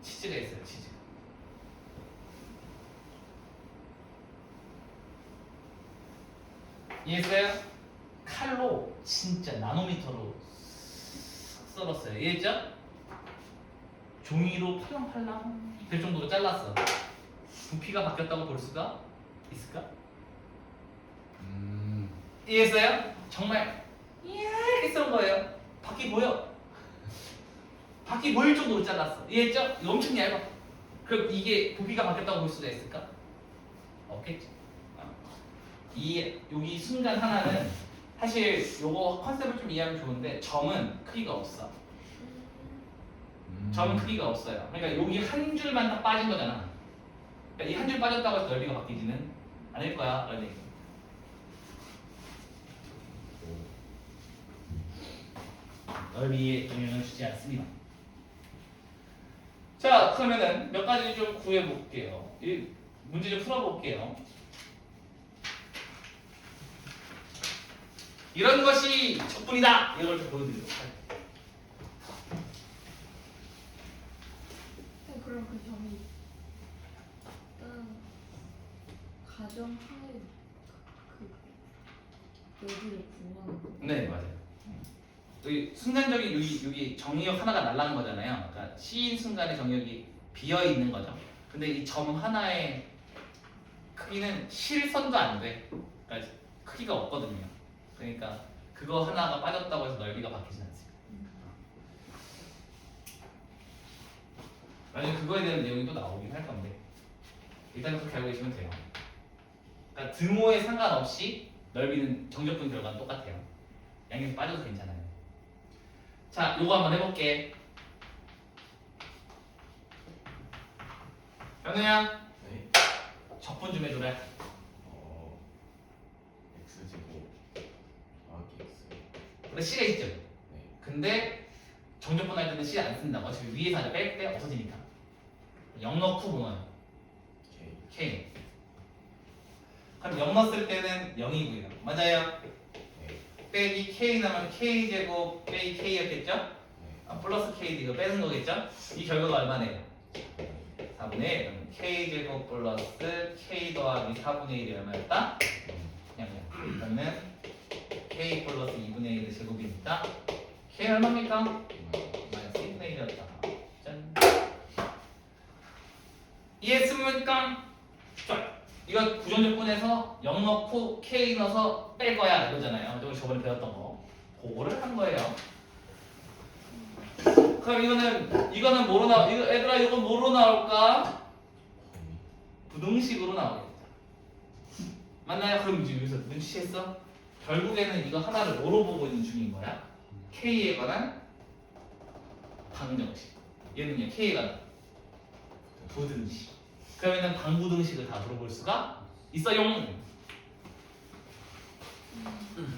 치즈가 있어요. 치즈. 이해했어요? 칼로 진짜 나노미터로 싹 썰었어요. 이해했죠? 종이로 팔랑팔랑 될 정도로 잘랐어. 부피가 바뀌었다고 볼 수가 있을까? 이해했어요? 정말 이렇게 썰은 거예요. 바퀴 보여. 바퀴 보일 정도로 잘랐어. 이해했죠? 이거 엄청 얇아. 그럼 이게 부피가 바뀌었다고 볼 수가 있을까? 없겠지. 여기 순간 하나는 사실 요거 컨셉을 좀 이해하면 좋은데 점은 크기가 없어. 점은 크기가 없어요. 그러니까 여기 한 줄만 딱 빠진 거잖아. 그러니까 이 한 줄 빠졌다고 해서 넓이가 바뀌지는 않을 거야. 라는 얘기. 넓이에 영향을 주지 않습니다. 자, 그러면은 몇 가지 좀 구해 볼게요. 이 문제 좀 풀어 볼게요. 이런 것이 적분이다. 이걸 좀 보여드리도록 할게요. 그럼 그 점이 가정하에 여기를 구하는 거. 네, 맞아요. 여기 순간적인 여기 정의역 하나가 날라간 거잖아요. 그러니까 C인 순간에 정의역이 비어 있는 거죠. 근데 이 점 하나의 크기는 실선도 안 돼. 그러니까 크기가 없거든요. 그러니까 그거 하나가 빠졌다고 해서 넓이가 바뀌진 않습니다. 나중에 그거에 대한 내용이 또 나오긴 할 건데 일단 그렇게 알고 계시면 돼요. 그러니까 등호에 상관없이 넓이는 정적분 결과는 똑같아요. 양에서 빠져도 괜찮아요. 자, 요거 한번 해볼게. 현우야, 네. 적분 좀 해줘라. x제곱 더하기 x. 근데 C가 있죠? 네. 근데 정적분 할 때는 C 안 쓴다고. 어차피 위에서 하나 뺄 때 없어지니까. 0 넣고 보면 k. K. 그럼 0 넣었을 때는 0이고요. 맞아요? 네. 빼기 K 나면 K제곱 빼기 K였겠죠? 네. 플러스 KD 이거 빼는 거겠죠? 이 결과가 얼마네요? 4분의 1. K제곱 플러스 K 더하기 4분의 1이 얼마였다? 그냥 그러면 K 플러스 2분의 1의 제곱이니까 K 얼마입니까? 마이너스 2분의 1이었다. 짠. 이해했습니까? 좋아요. 이거 부정적분에서 0 넣고 K 넣어서 뺄 거야 이거잖아요. 저번에 배웠던 거. 그거를 한 거예요. 그럼 이거는 뭐로 얘들아 이건 뭐로 나올까? 부등식으로 나오겠다. 맞나요? 그럼 이제 여기서 눈치챘어? 결국에는 이거 하나를 뭐로 보고 있는 중인 거야? K에 관한 방정식. 얘는요 K에 관한 부등식. 그러면은 방부등식을 다 물어볼 수가 있어요.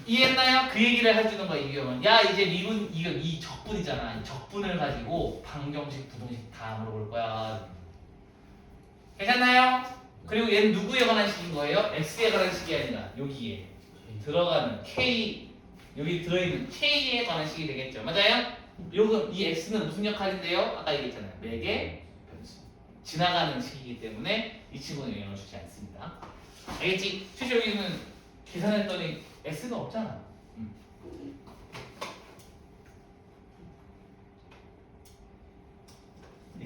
이해했나요? 그 얘기를 해주는 거야 이 경우는. 야 이제 미분 이거 이 적분이잖아. 이 적분을 가지고 방정식, 부등식 다 물어볼 거야. 괜찮나요? 그리고 얘는 누구에 관한 식인 거예요? X에 관한 식이 아니라 여기에 들어가는 K, 여기 들어있는 K에 관한 식이 되겠죠. 맞아요? 요거 이 X는 무슨 역할인데요? 아까 얘기했잖아요. 맥의 변수. 지나가는 식이기 때문에 이 친구는 영향을 주지 않습니다. 알겠지? 최초 여기는 계산했더니 X가 없잖아.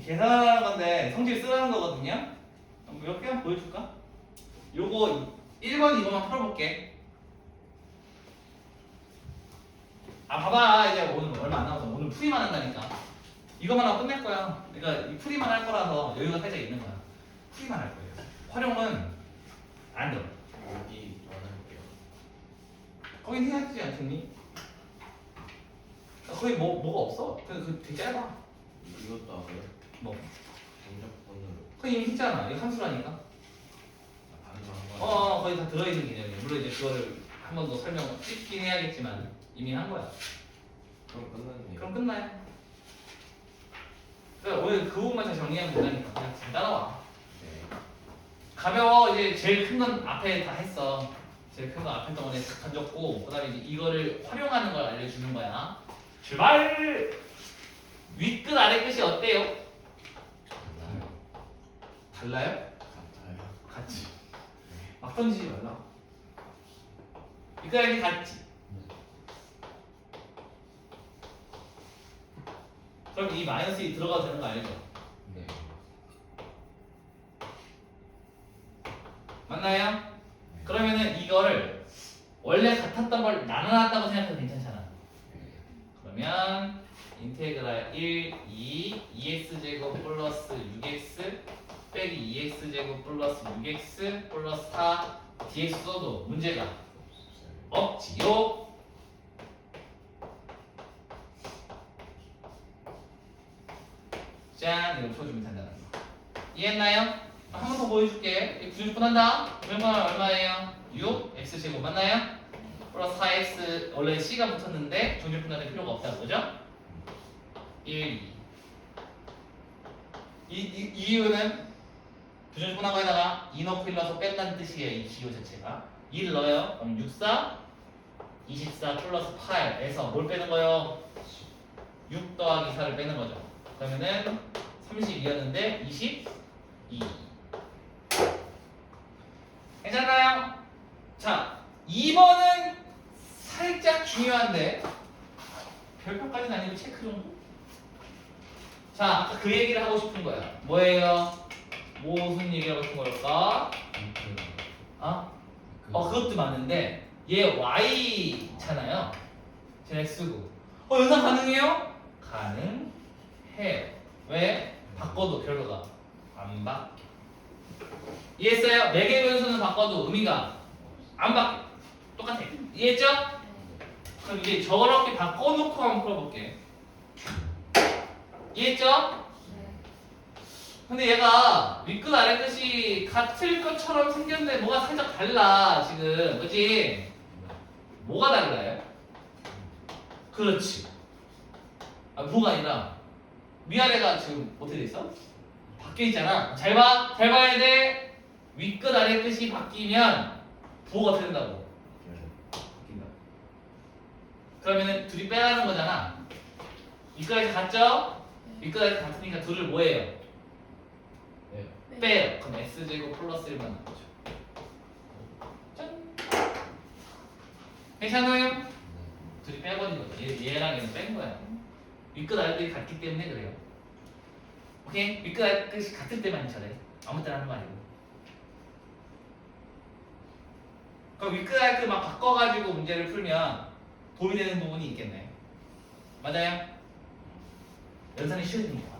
계산하는 건데 성질 쓰라는 거거든요. 몇 개만 보여줄까? 요거 1번, 2번만 풀어볼게. 아 봐봐 이제 오늘 얼마 안 남았어. 오늘 풀이만 한다니까. 이거만 하고 끝낼 거야. 그러니까 이 풀이만 할 거라서 여유가 살짝 있는 거야. 풀이만 할 거예요. 활용은 안 돼. 여기 안 할게요. 거긴 해야 되지 않겠니? 거기 뭐가 없어? 그 되게 짧아. 이것도 하고요. 뭐? 정적분으로 그거 이미 했잖아. 이거 함수라니까. 방금 한 거. 거의 다 들어있는 개념이야. 물론 이제 그거를 한 번 더 설명 찍긴 해야겠지만 이미 한 거야. 그럼 끝났네요. 그럼 끝나요. 그러니까 오늘 그 부분만 잘 정리하면 된다니까. 그냥 잘 따라와. 네. 가벼워. 이제 제일 큰 건 앞에 다 했어. 제일 큰 건 앞에 덩어리에 딱 던졌고 그 다음에 이제 이거를 활용하는 걸 알려주는 거야. 출발! 윗끝 아래끝이 어때요? 달라요? 같아요. 같지. 막 던지지 말라. 윗끝 아래끝 같지. 그럼 이 마이너스 2 들어가도 되는 거 알죠? 네. 맞나요? 그러면은 이거를 원래 같았던 걸 나눠놨다고 생각해도 괜찮잖아. 그러면 인테그랄 1, 2, 2x제곱 플러스 6x 빼기 2x제곱 플러스 6x 플러스 4 dx 써도 문제가 없지요. 짠! 이렇게 풀어주면 된다는 거. 이해했나요? 한 번 더 보여줄게. 96분 한다. 그러면 얼마예요? 6 x제곱 맞나요? 플러스 4x 원래 c가 붙었는데 종질분할할 필요가 없다는 거죠? 1, 2 이 이유는 부정분한 거에다가 2 넣고 1 넣어서 뺀다는 뜻이에요. 이 기호 자체가 1 넣어요. 그럼 6, 4 24 플러스 8에서 뭘 빼는 거예요? 6 더하기 4를 빼는 거죠. 그러면은 32였는데 22. 괜찮나요? 자, 2번은 살짝 중요한데 별표까지는 아니고 체크 정도? 자, 아까 그 얘기를 하고 싶은 거야. 뭐예요? 무슨 얘기 하고 싶은 걸까? 그것도 맞는데 얘 Y잖아요. 쟤 X고. 연산 가능해요? 가능해요. 왜? 바꿔도 결과가 안 바뀌어. 이해했어요? 4개 변수는 바꿔도 의미가 안 바뀌어. 똑같아. 이해했죠? 그럼 이제 저렇게 바꿔놓고 한번 풀어볼게. 이해했죠? 근데 얘가 윗끝 아래끝이 같을 것처럼 생겼는데 뭐가 살짝 달라 지금. 그치? 뭐가 달라요? 그렇지. 뭐가 아니라 위아래가 지금 어떻게 돼 있어? 바뀌어 있잖아. 잘 봐. 잘 봐야 돼. 윗끝 아래끝이 바뀌면 부호가 어떻게 된다고? 바뀐다. 그러면은 둘이 빼라는 거잖아. 윗끝 아래 같죠? 윗끝 아래 같으니까 둘을 뭐예요? 빼요. 그럼 x제곱 플러스 1만 나오죠. 짠. 괜찮아요? 둘이 빼버린 거죠. 얘랑 얘는 뺀 거야. 윗끝 아래끝이 같기 때문에 그래요. 오케이? 윗끝 아래끝이 같을 때만 저래. 아무 때나 하는 거 아니고. 그럼 윗끝 아래끝 막 바꿔가지고 문제를 풀면 도움이 되는 부분이 있겠네. 맞아요? 연산이 쉬워집니다.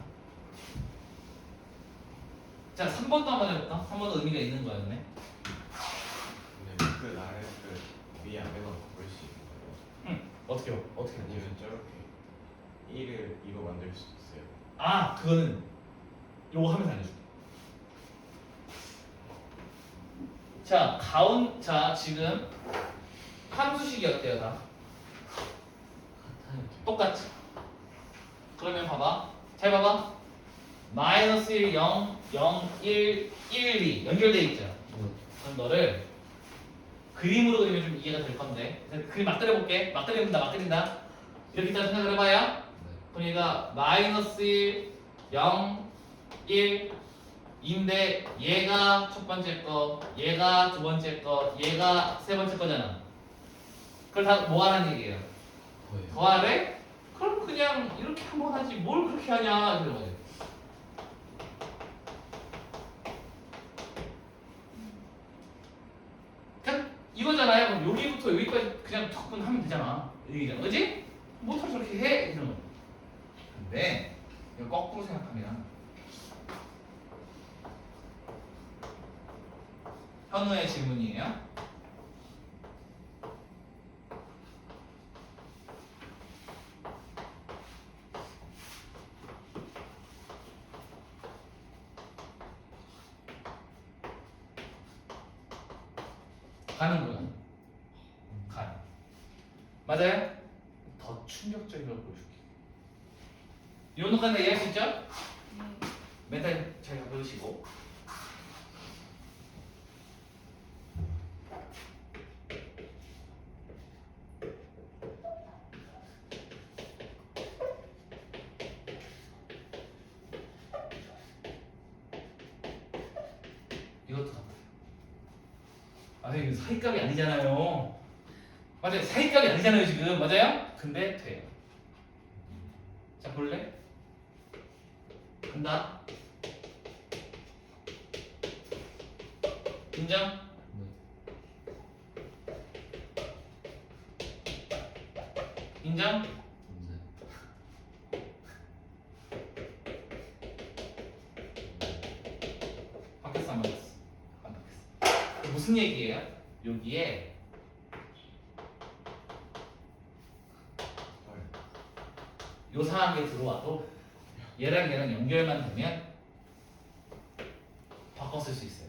자, 3번도 한번 해볼까? 3번도 의미가 있는 거였네. 근데 그 아래 그 위에 아래만 바꿀 수 있는 거예요? 어떻게요? 어떻게? 아니면 저렇게 1을 이거 만들 수 있어요? 아 그거는 요거 하면서 알려줄게. 자 지금 함수식이 어때요 다? 똑같지? 그러면 봐봐. 잘 봐봐. 마이너스 1, 0, 0, 1, 1, 2 연결돼 있죠? 그럼 너를 그림으로 그리면 좀 이해가 될 건데 그림 막 그려볼게. 막 그린다. 이렇게 딱 생각을 해봐요. 그럼 얘가 마이너스 1, 0, 1 인데 얘가 첫 번째 거, 얘가 두 번째 거, 얘가 세 번째 거잖아. 그걸 다 뭐 하라는 얘기예요? 거의 더하래? 그럼 그냥 이렇게 한번 하지 뭘 그렇게 하냐 이런 거지. 그냥 이거잖아요. 그럼 여기부터 여기까지 그냥 턱 하면 되잖아. 얘기잖아, 그렇지? 뭐터 저렇게 해 이런 거. 근데 이거 거꾸로 생각하면 현우의 질문이에요. 가는구나. 가요. 맞아요? 더 충격적인 걸 보여줄게. 이 정도까지 이해할 수 있죠? 네. 멘탈 잘 잡으시고. 이것도 같아요. 아, 선생님 사익값이 아니잖아요. 맞아요. 사익값이 아니잖아요 지금. 맞아요? 근데 돼요. 자 볼래? 간다. 인정? 인정? 바뀌었어 안 바뀌었어? 안 바뀌었어. 그 무슨 얘기예요? 여기에 요 상황에 들어와도 얘랑 얘랑 연결만 되면 바꿔 쓸 수 있어요.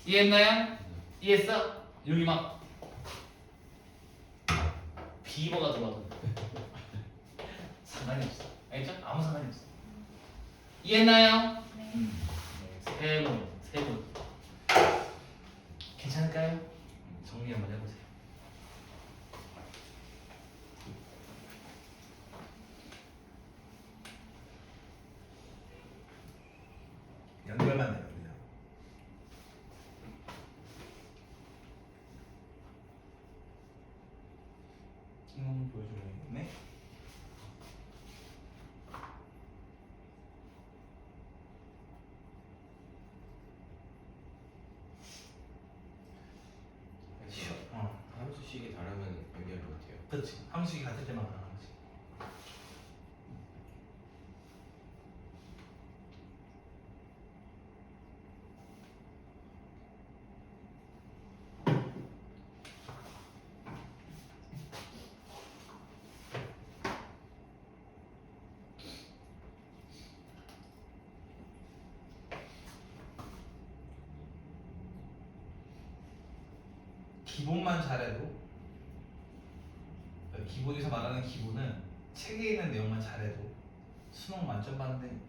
이해했나요? 이해했어? 여기 막 비버가 들어와도 상관이 없어. 알겠죠? 아무 상관이 없어. 이해했나요? 네. 네, 세 분. 괜찮을까요? 정리 한번 해보세요. 연결만 되면 그냥. 한번 보여줘야겠네. 함수식이 다르면 연결 못해요. 그렇지. 함수식이 같을 때만 가능한 거지. 기본만 잘해도, 기본에서 말하는 기본은 책에 있는 내용만 잘해도 수능 만점 받는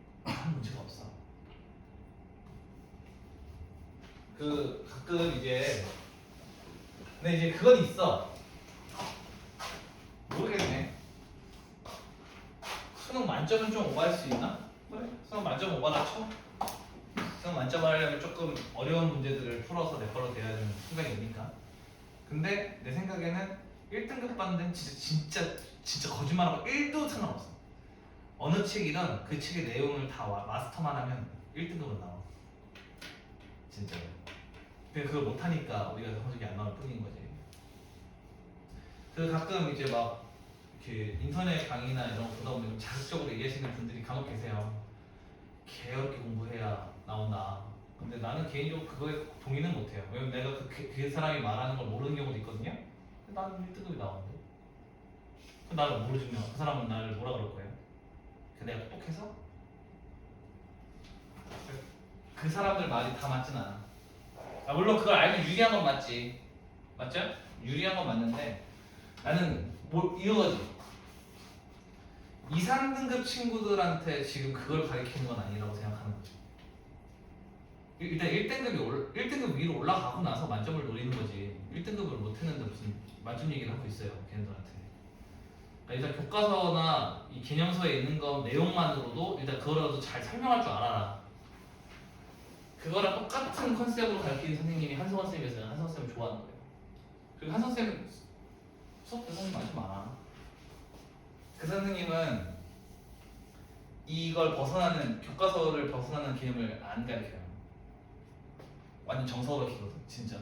문제가 없어. 그 가끔 이제 근데 이제 그건 있어. 모르겠네. 수능 만점은 좀 오버할 수 있나? 그래. 수능 만점 오버나 쳐. 수능 만점 하려면 조금 어려운 문제들을 풀어서 내걸로 돼야 되는 순간이 오니까. 근데 내 생각에는 1등급 받는 데는 진짜 거짓말하고 1도 상관없어. 어느 책이든 그 책의 내용을 다 마스터만 하면 1등급은 나와. 진짜로. 근데 그걸 못하니까 우리가 성적이 안 나올 뿐인 거지. 그 가끔 이제 막 이렇게 인터넷 강의나 이런 거 보다 보면 좀 자극적으로 얘기하시는 분들이 간혹 계세요. 개어렵게 공부해야 나온다. 근데 나는 개인적으로 그거에 동의는 못해요. 왜냐면 내가 그 사람이 말하는 걸 모르는 경우도 있거든요. 근데 나는 1등급이 나오는데. 그럼 나를 모르지만 그 사람은 나를 뭐라 그럴 거예요? 내가 똑똑해서? 그 사람들 말이 다 맞진 않아. 물론 그걸 알면 유리한 건 맞지. 맞죠? 유리한 건 맞는데 나는 뭐 이거지. 2, 3등급 친구들한테 지금 그걸 가르치는 건 아니라고 생각하는 거지. 일단 1등급 위로 올라가고 나서 만점을 노리는 거지. 1등급을 못 했는데 무슨 만점 얘기를 하고 있어요, 걔네들한테. 그러니까 일단 교과서나 이 개념서에 있는 거 내용만으로도 일단 그거라도 잘 설명할 줄 알아라. 그거랑 똑같은 컨셉으로 가르치는 선생님이 한성원 쌤이었어요. 한성원 쌤을 좋아하는 거예요. 그리고 한성원 쌤 수업 듣는 선생님 많이 많아. 그 선생님은 이걸 벗어나는 교과서를 벗어나는 개념을 안 가르쳐요. 완전 정석으로 키거든, 진짜.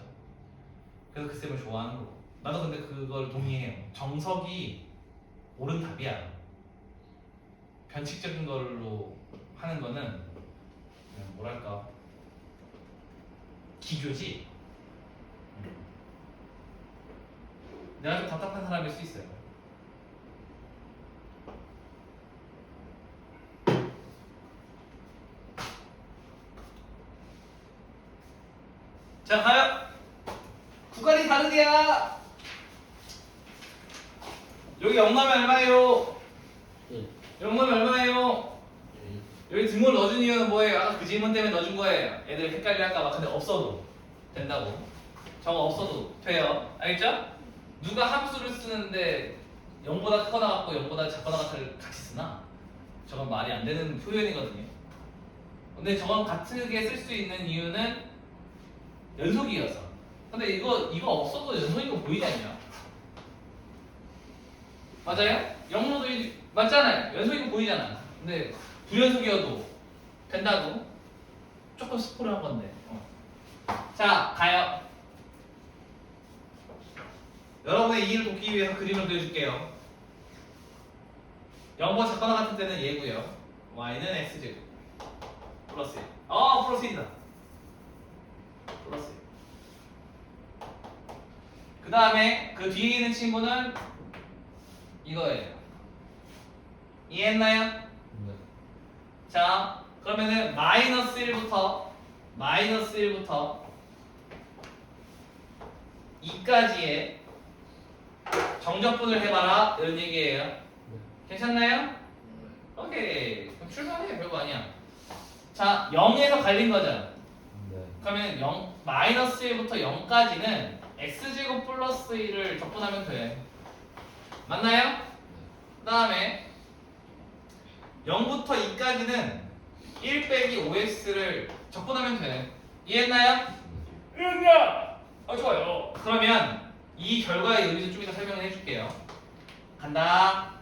그래서 그 쌤을 좋아하는 거고. 나도 근데 그걸 동의해요. 정석이 옳은 답이야. 변칙적인 걸로 하는 거는 그냥 뭐랄까 기교지. 내가 좀 답답한 사람일 수 있어요. 자, 가요. 구간이 다르대야. 여기 영남이 얼마예요? 1. 영남이 얼마예요? 여기 등을 넣어준 이유는 뭐예요? 아까 그 질문 때문에 넣어준 거예요. 애들 헷갈려 할까봐. 근데 없어도 된다고. 저거 없어도 돼요. 알겠죠? 누가 함수를 쓰는데 0보다 크거나 같고 0보다 작거나 같을 같이 쓰나? 저건 말이 안 되는 표현이거든요. 근데 저건 같게 쓸 수 있는 이유는 연속이어서. 근데 이거 없어도 연속이고 보이잖아요. 맞아요? 영모도 맞잖아요. 연속이고 보이잖아. 근데 불연속이어도 된다고? 조금 스포를 한 건데. 자, 가요. 여러분의 이해를 돕기 위해서 그림을 그려줄게요. 0보다 작거나 같은 때는 얘고요. y는 x제곱 플러스 1. 플러스 1이다. 플러스 1. 그 다음에 그 뒤에 있는 친구는 이거예요. 이해했나요? 네. 자, 그러면은 마이너스 1부터 2까지의 정적분을 해봐라 이런 얘기예요. 네. 괜찮나요? 오케이. 그럼 출발해. 별거 아니야. 자, 0에서 갈린 거죠. 네. 그러면 마이너스 1부터 0까지는 x제곱 플러스 1을 적분하면 돼. 맞나요? 그 다음에 0부터 2까지는 1 빼기 5x를 적분하면 돼. 이해했나요? 이해했냐? 좋아요. 그러면 이 결과의 의미를 좀 이따 설명을 해줄게요. 간다.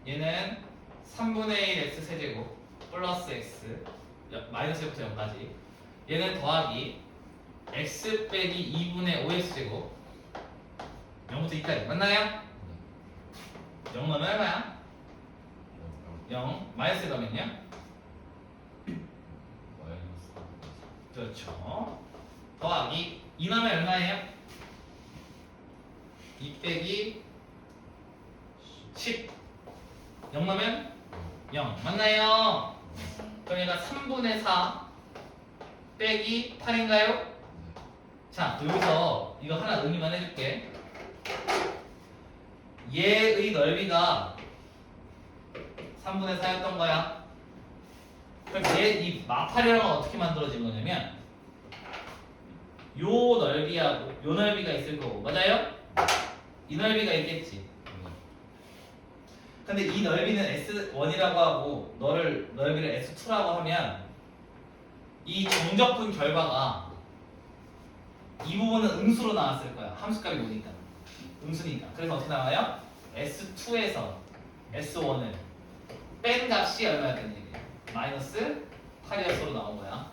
얘는 3분의 1 x 세제곱 플러스 x 마이너스 1부터 0까지. 얘는 더하기 x 빼기 2분의 5x 제곱 0부터 2까지. 맞나요? 0 넣으면 얼마야? 0 마이너스 넣으면요? 마이너스. 그렇죠. 더하기 2 넣으면 얼마예요? 2 빼기 10 0 넣으면 0 맞나요? 그럼 얘가 3분의 4 빼기 8인가요? 자, 여기서 이거 하나 의미만 해줄게. 얘의 넓이가 3분의 4였던 거야. 그럼 이 마파리랑은 어떻게 만들어진 거냐면 요 넓이하고 요 넓이가 있을 거고, 맞아요? 이 넓이가 있겠지. 근데 이 넓이는 S1이라고 하고 넓이를 S2라고 하면 이 정적분 결과가 이 부분은 음수로 나왔을 거야. 함수값이 뭐니까? 음수니까. 그래서 어떻게 나와요? S2에서 S1을 뺀 값이 얼마였던 얘기예요? 마이너스 8이었으로 나온 거야.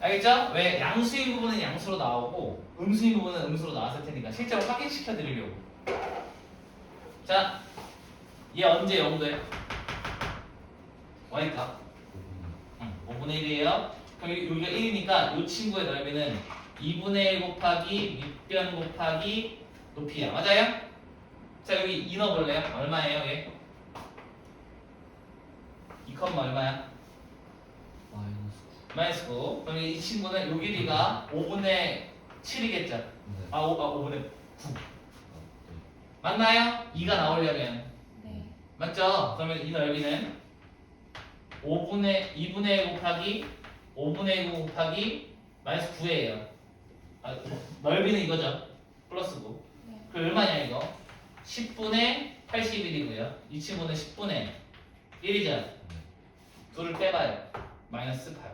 알겠죠? 왜? 양수인 부분은 양수로 나오고 음수인 부분은 음수로 나왔을 테니까 실제로 확인시켜 드리려고. 자, 얘 언제 0 돼? Y값. 5분의 1이에요. 그럼 여기가 1이니까 이 친구의 넓이는 2분의 1 곱하기 밑변 곱하기 높이야. 맞아요? 자 여기 2 넣어볼래요? 얼마예요 얘? 2, 얼마야? 마이너스 9. 마이너스 9. 그럼 이 친구는 요 길이가 5분의 7이겠죠? 네. 5분의 9. 네. 맞나요? 2가 나오려면. 네. 맞죠? 그러면 이 넓이는 2분의 1 곱하기 5분의 1 곱하기 마이너스 9예요. 넓이는 이거죠. 플러스 9. 네. 그 얼마냐 이거? 10분의 81이고요. 이 친구는 10분의 1이죠. 2를 빼봐요. 마이너스 8.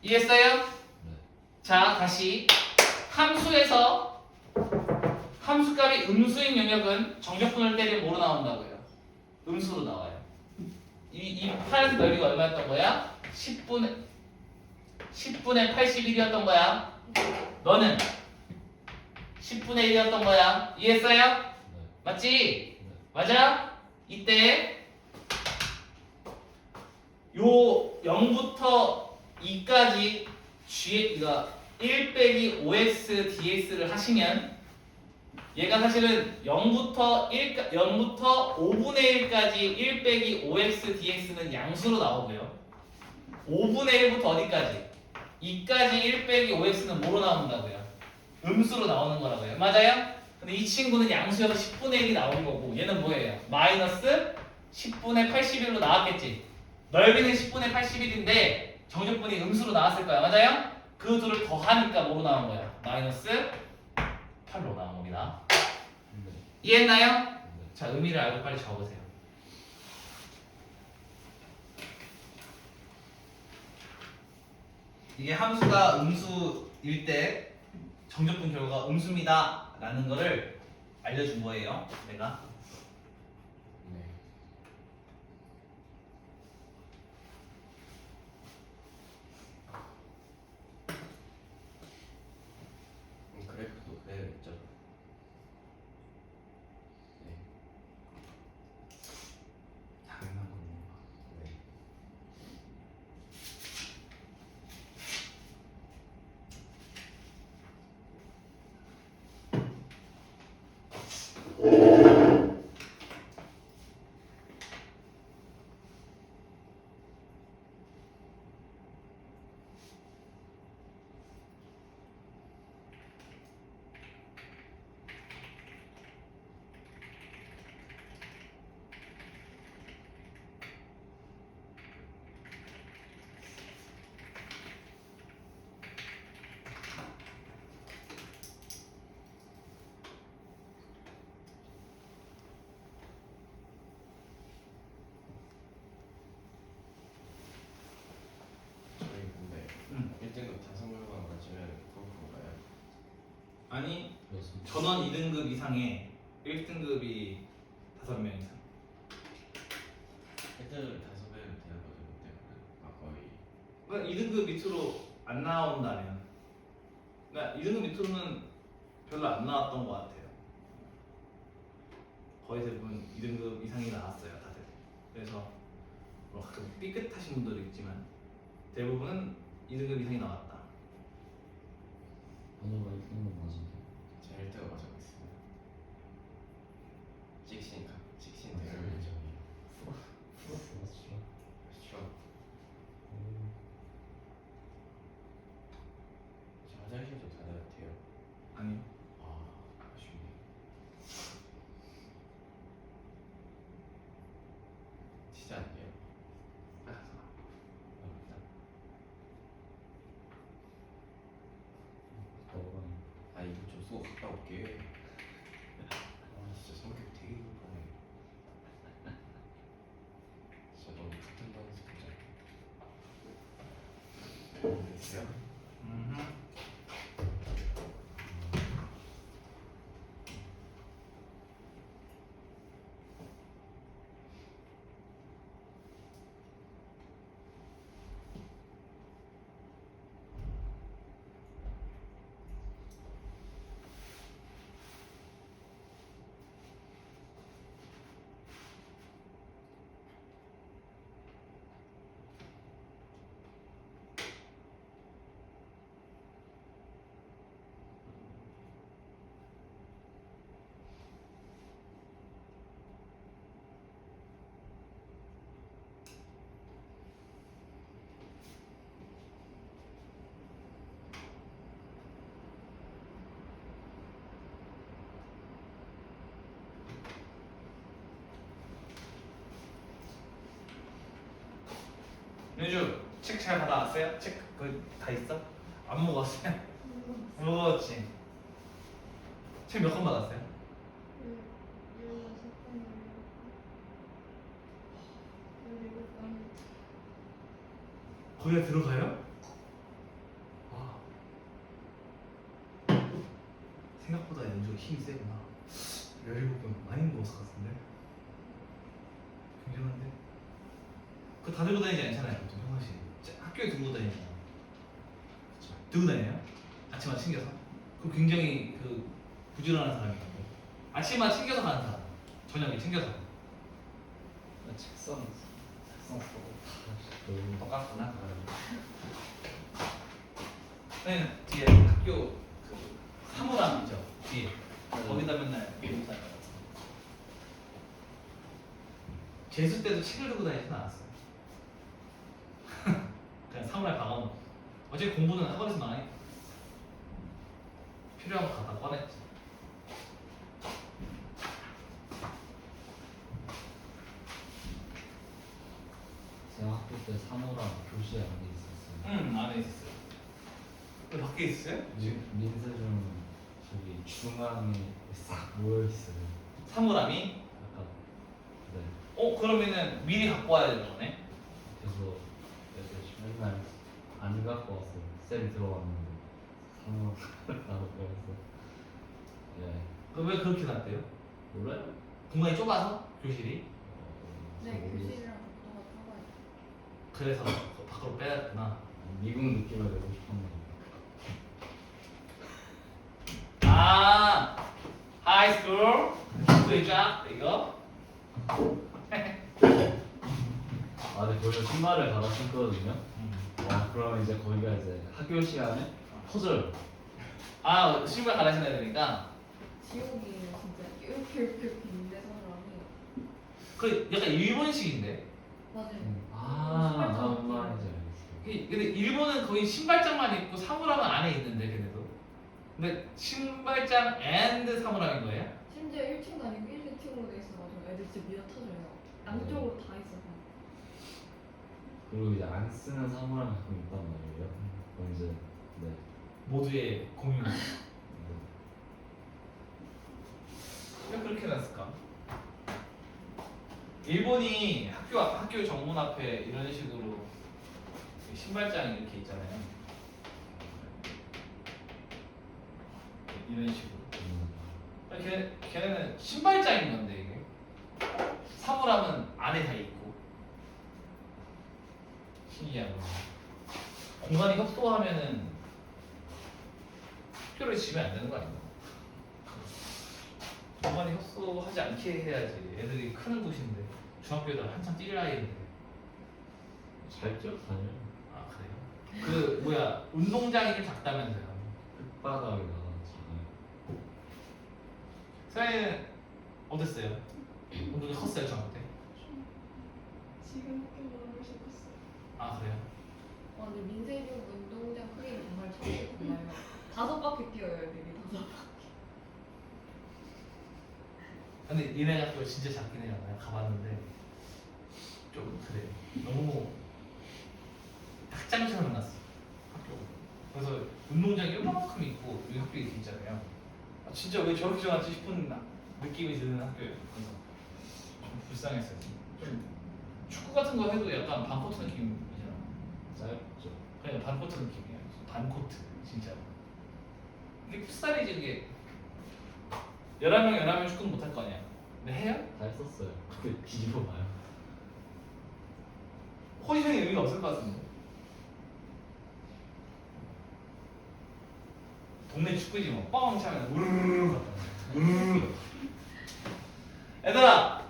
이해했어요? 네. 자 다시 함수에서 함수값이 음수인 영역은 정적분을 때리면 뭐로 나온다고요? 음수로 나와요. 이 파란색 넓이가 얼마였던 거야? 10분의 81이었던 거야. 너는 10분의 1이었던 거야. 이해했어요? 네. 맞지? 네. 맞아? 이때 요 0부터 2까지 g가 1 빼기 5x dx를 하시면 얘가 사실은 0부터 5분의 1까지 1 빼기 5x dx는 양수로 나오고요. 5분의 1부터 어디까지? 2까지 1 빼기 5x는 뭐로 나온다고요? 음수로 나오는 거라고요. 맞아요? 근데 이 친구는 양수여서 10분의 1이 나온 거고 얘는 뭐예요? 마이너스 10분의 81로 나왔겠지. 넓이는 10분의 81인데 정적분이 음수로 나왔을 거야. 맞아요? 그 둘을 더하니까 뭐로 나온 거야? 마이너스 8로 나온 겁니다. 네. 이해했나요? 네. 자, 의미를 알고 빨리 적으세요. 이게 함수가 음수일 때 정적분 결과가 음수입니다 라는 거를 알려준 거예요. 내가. 네. 그래프도 그래야겠죠. 네. 당연한 거네요. 네. 저희 근데 1등급 5명만 맞으면 그런가요? 아니, 그렇습니다. 전원 2등급 이상의 1등급이 5명 이상. 1등급 5배면 되는 거죠 그때? 아 거의. 그러니까 2등급 밑으로 안 나온다면, 그러니까 2등급 밑으로는 별로 안 나왔던 것 같아요. 거의 대부분 2등급 이상이 나왔어요, 다들. 그래서 뭐 가끔 삐끗하신 분들도 있지만 대부분은 2등급 이상이 나왔다. 번호가 있는 건 맞은데. 제가 1등급 맞아보겠습니다. 찍신 아, 대로 네. 예정이에요. 맞죠? 그렇죠. 저 화장실도 닫아도 돼요? 아니요. 아 아쉽네. 진짜 안 돼요? 감사합니다. 너가 아 이거 좀 수고 갔다 올게. 아 진짜 성격 되게 급하네. 진짜 너무 같은 방에서 보자. 됐어요? 음흠. 윤주 책 잘 받아왔어요? 책 거기 다 있어? 안 먹었어요? 먹었지. 책 몇 권 받았어요? 거기가 들어가요? 와. 생각보다 연주가 힘이 세구나. 17번 많이 먹었을 것 같은데. 굉장한데? 그거 다 들고 다니지 않잖아요, 보통 평상시. 학교에 들고 다니잖아. 그쵸. 들고 다녀요? 아침만 챙겨서? 그럼 굉장히 그 부지런한 사람이고. 아침만 챙겨서 가는 사람. 저녁에 챙겨서. 책상 쓰고 똑같구나. 네, 뒤에 학교 그 사물함 있죠. 뒤에 거기다 맨날 들고 다녀요. 재수 때도 책을 들고 다니진 않았어요. 그냥 사물함에 박아놓고. 어차피 공부는 학원에서 많이 필요한 거 갖다 꺼냈지. 제가 학교 때 사물함 교실 안에 있었어요. 안에 있었어요. 왜 밖에 있어요? 민세중 저기 중앙에 모여 있어요. 사물함이? 약간 네. 그러면은 미리 갖고 와야 되는 거네. 그래서 맨날 안 갖고 왔어요. 쌤 들어왔는데 사물함 갖고 와서 예. 왜 그렇게 놨대요? 몰라요? 공간이 좁아서? 교실이? 네, 잘 모르겠어요. 교실이랑 복도가 좁아요. 그래서 밖으로 빼놨구나. 미국 느낌을 내고 싶었는데 하이스쿨 수의자 이거. 아, 근데 거기서 신발을 갈아 신거든요. 그러면 이제 거기가 이제 학교 시간에 퍼져요. 신발 갈아 신어야 되니까. 지옥이에요, 진짜. 이렇게 긴데 사람이. 그 약간 일본식인데. 맞아요. 무슨 말인지 알겠어요. 근데 일본은 거의 신발장만 있고 사물함은 안에 있는데 걔네도. 근데 신발장 앤드 사물함인 거예요? 심지어 1층도 아니고 1, 2층으로 돼 있어가지고 애들 진짜 미어 터져요. 양쪽으로 다 있어서. 그리고 이제 안 쓰는 사물함이 가끔 있단 말이에요. 그럼 이제 네. 모두의 공유. 네. 왜 그렇게 놨을까? 일본이 학교 정문 앞에 이런 식으로 신발장이 이렇게 있잖아요. 이런 식으로. 걔네는 신발장인 건데 이게 사물함은 안에 다 있고. 신기한 거. 공간이 협소하면은 학교를 지면 안 되는 거 아닌가? 공간이 협소하지 않게 해야지. 애들이 크는 곳인데 중학교에다 한참 뛸 나이인데. 잘죠? 다녀요. 아 그래요? 그 뭐야 운동장이 좀 작다면서요? 끝바닥에 나가잖아요. 서현이는 어땠어요? 운동이 컸어요 중학교 때? 지금 학교보다 훨씬 컸어요. 아 그래요? 근데 민세중 운동장 크기는 정말 처음 달라요. 5바퀴 뛰어요, 애들이 5바퀴. 근데 니네 학교 진짜 작긴 해요. 내가 가봤는데 좀 그래. 너무 닭장처럼 해놨어 학교. 그래서 운동장이 요만큼 있고 여기 학교 이렇게 있잖아요. 진짜 왜 저렇게 정하지 싶은 느낌이 드는 학교예요. 그래서 좀 불쌍했어요. 좀 축구 같은 거 해도 약간 반코트 느낌이잖아. 짧죠. 그냥 반코트 느낌이야. 반코트 진짜. 이게 풋살이지 이게. 11명 축구는 못할 거 아니야. 근데 해요? 다 했었어요. 근데 뒤집어 봐요. 포지션이 의미가 없을 것 같은데. 동네 축구지 뭐. 뻥 차면 우르르르 갔다. 우르르르. 얘들아,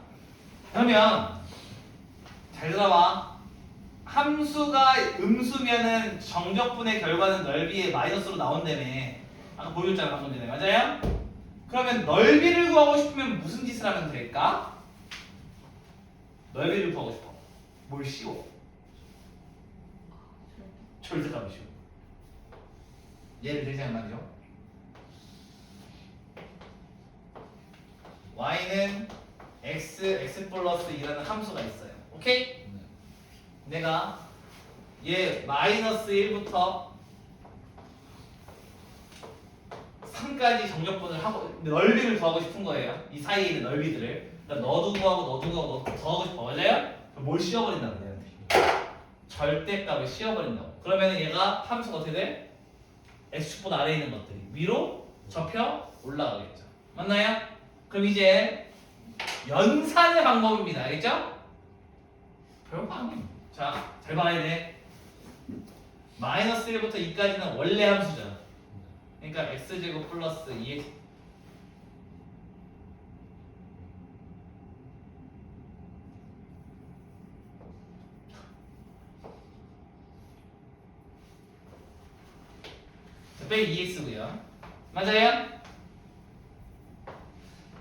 그러면 잘 들어봐. 함수가 음수면은 정적분의 결과는 넓이의 마이너스로 나온다며. 아까 보여줬잖아 방금 전에. 맞아요? 그러면 넓이를 구하고 싶으면 무슨 짓을 하면 될까? 넓이를 구하고 싶어. 뭘 씌워? 절대값을 씌워. 예를 들자면 말이죠. y는 x 플러스 2라는 함수가 있어요. 오케이? 네. 내가 얘 마이너스 1부터 3까지 정적분을 하고 넓이를 더하고 싶은 거예요. 이 사이에 있는 넓이들을. 그러니까 너도 구하고 너도 구하고 너도 더하고 싶어. 맞아요? 그럼 뭘 씌워버린다고 얘한테. 절대값을 씌워버린다고. 그러면 얘가 함수가 어떻게 돼? x축분 아래에 있는 것들이 위로 접혀 올라가겠죠. 맞나요? 그럼 이제 연산의 방법입니다. 알겠죠? 별거 아니에요. 자, 잘 봐야 돼. 마이너스 1부터 2까지는 원래 함수잖아. 그러니까 x제곱 플러스 2x 빼기 2x고요. 맞아요?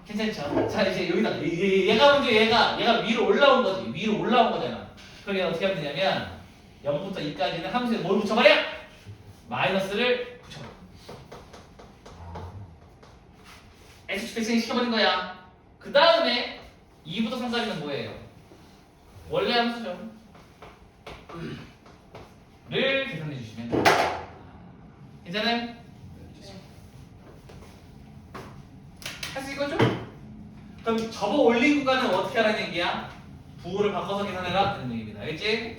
괜찮죠? 자 이제 여기다 얘가 먼저 얘가 위로 올라온 거지. 위로 올라온 거잖아. 그럼 얘가 어떻게 하면 되냐면 0부터 2까지는 함수에 뭘 붙여버려? 마이너스를 붙여버려. x축 대칭 시켜버린 거야. 그 다음에 2부터 3까지는 뭐예요? 원래 함수죠. 를 계산해 주시면 돼요. 괜찮아요? 할 수 있겠죠? 그럼 접어 올린 구간은 어떻게 하라는 얘기야? 부호를 바꿔서 계산해라 되는 얘기입니다. 알겠지?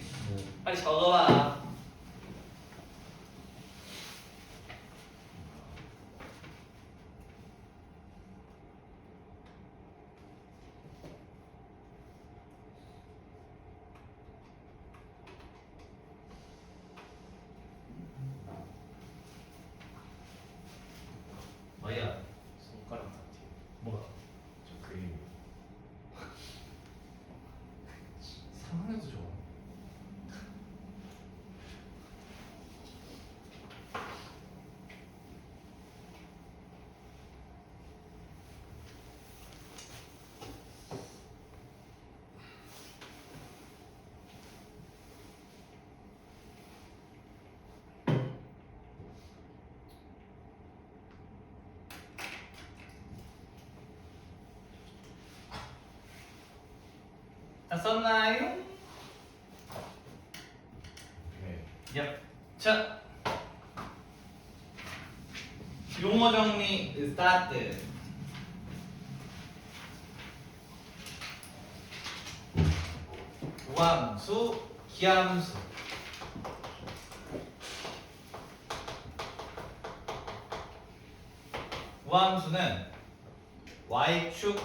빨리 적어봐. 뭐야? 손가락 같아. 뭐가? 저 그림. 상황에도 좋아. 다 썼나요? 네. 야, 자, 용어 정리 스타트. 우함수, 기함수. 우함수는 y축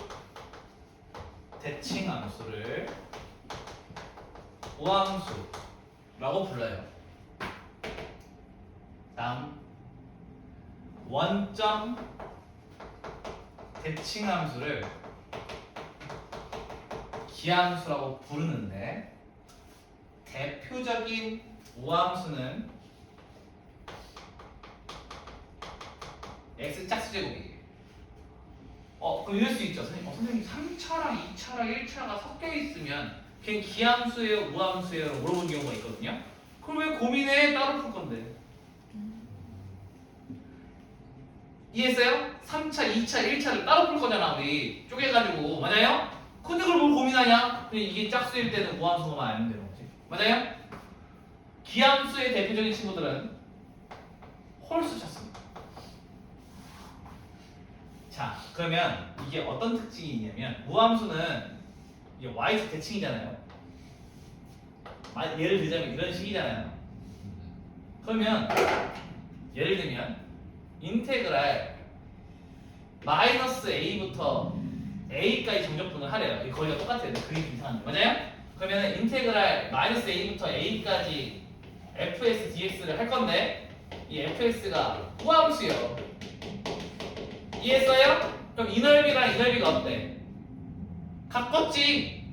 대칭 함수를 우함수라고 불러요. 다음 원점 대칭 함수를 기함수라고 부르는데 대표적인 우함수는 x 짝수제곱이에요. 그럼 이럴 수 있죠. 선생님 3차랑 2차랑 1차가 섞여 있으면 그냥 기함수예요, 우함수예요? 물어본 경우가 있거든요. 그럼 왜 고민해? 따로 풀 건데. 이해했어요? 3차, 2차, 1차를 따로 풀 거잖아, 우리. 쪼개가지고. 맞아요? 근데 그걸 뭘 고민하냐? 그냥 이게 짝수일 때는 우함수만 알면 되는 거지. 맞아요? 기함수의 대표적인 친구들은 홀수 찾습니다. 자, 그러면 이게 어떤 특징이 있냐면 우함수는 이게 y축 대칭이잖아요. 예를 들자면 이런 식이잖아요. 그러면 예를 들면 인테그랄 마이너스 a부터 a까지 정적분을 하래요. 거리가 똑같아요. 그게 좀 이상한데 맞아요? 그러면 인테그랄 마이너스 a부터 a까지 fs dx를 할 건데 이 fs가 우함수예요. 이해했어요? 그럼 이 넓이랑 이 넓이가 어때? 가깝지?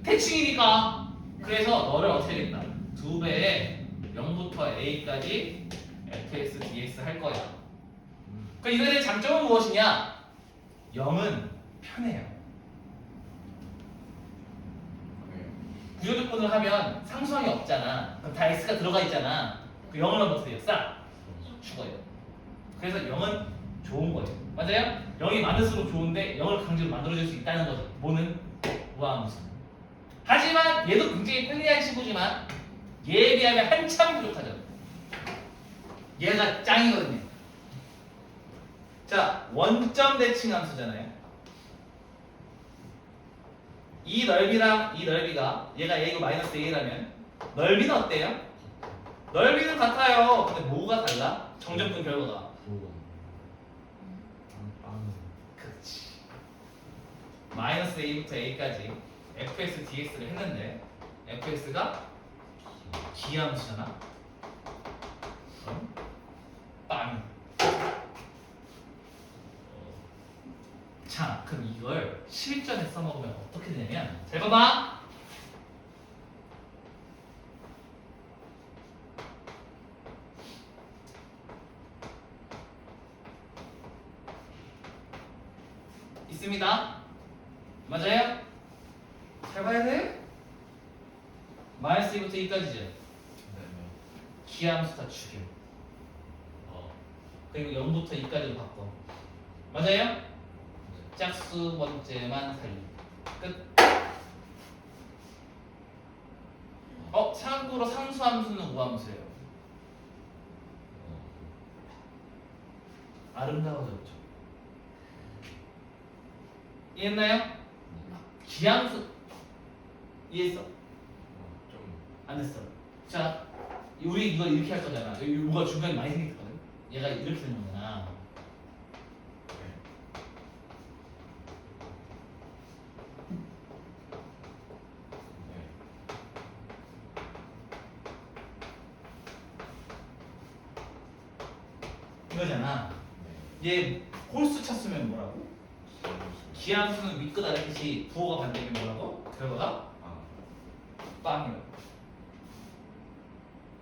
대칭이니까. 그래서 너를 어떻게 하겠다? 2배에 0부터 a까지 fx dx 할 거야. 그러니까 이거에 대한 장점은 무엇이냐? 0은 편해요. 네. 구조조건을 하면 상수항이 없잖아. 그럼 다 x가 들어가 있잖아. 그 0을 하면 어떻게 돼요? 싹 죽어요. 그래서 0은 좋은 거죠. 맞아요? 0이 많을수록 좋은데 0을 강제로 만들어줄 수 있다는 거죠. 뭐는? 우함수. 하지만 얘도 굉장히 편리한 친구지만 얘에 비하면 한참 부족하죠. 얘가 짱이거든요. 자, 원점 대칭 함수잖아요. 이 넓이랑 이 넓이가 얘가 a고 마이너스 a라면 넓이는 어때요? 넓이는 같아요. 근데 뭐가 달라? 정적분 결과가. 부호가 빵. 그렇지. 마이너스 a부터 a까지 fx dx를 했는데 fx가 기함수잖아. 그럼 빵. 자, 그럼 이걸 실전에 써먹으면 어떻게 되냐면 잘 봐봐. 있습니다. 맞아요? 잘 봐야 돼. 마이너스 2부터 2까지죠. 네. 기함수 다 죽여. 그리고 0부터 2까지로 바꿔. 맞아요? 짝수 번째만 살리. 끝. 참고로 상수함수는 우함수예요. 아름다워졌죠. 이해했나요? 기함수 이해했어? 좀 안 됐어. 자, 우리 이거 이렇게 할 거잖아. 여기 뭐가 중간에 많이 생겼거든. 얘가 이렇게 되는 거잖아. 네. 이거잖아. 네. 얘 홀수 쳤으면 뭐라고? 네. 기함수는 윗끝 아래끝이 부호가 반대면 뭐라고? 결과가 아. 빵이라고.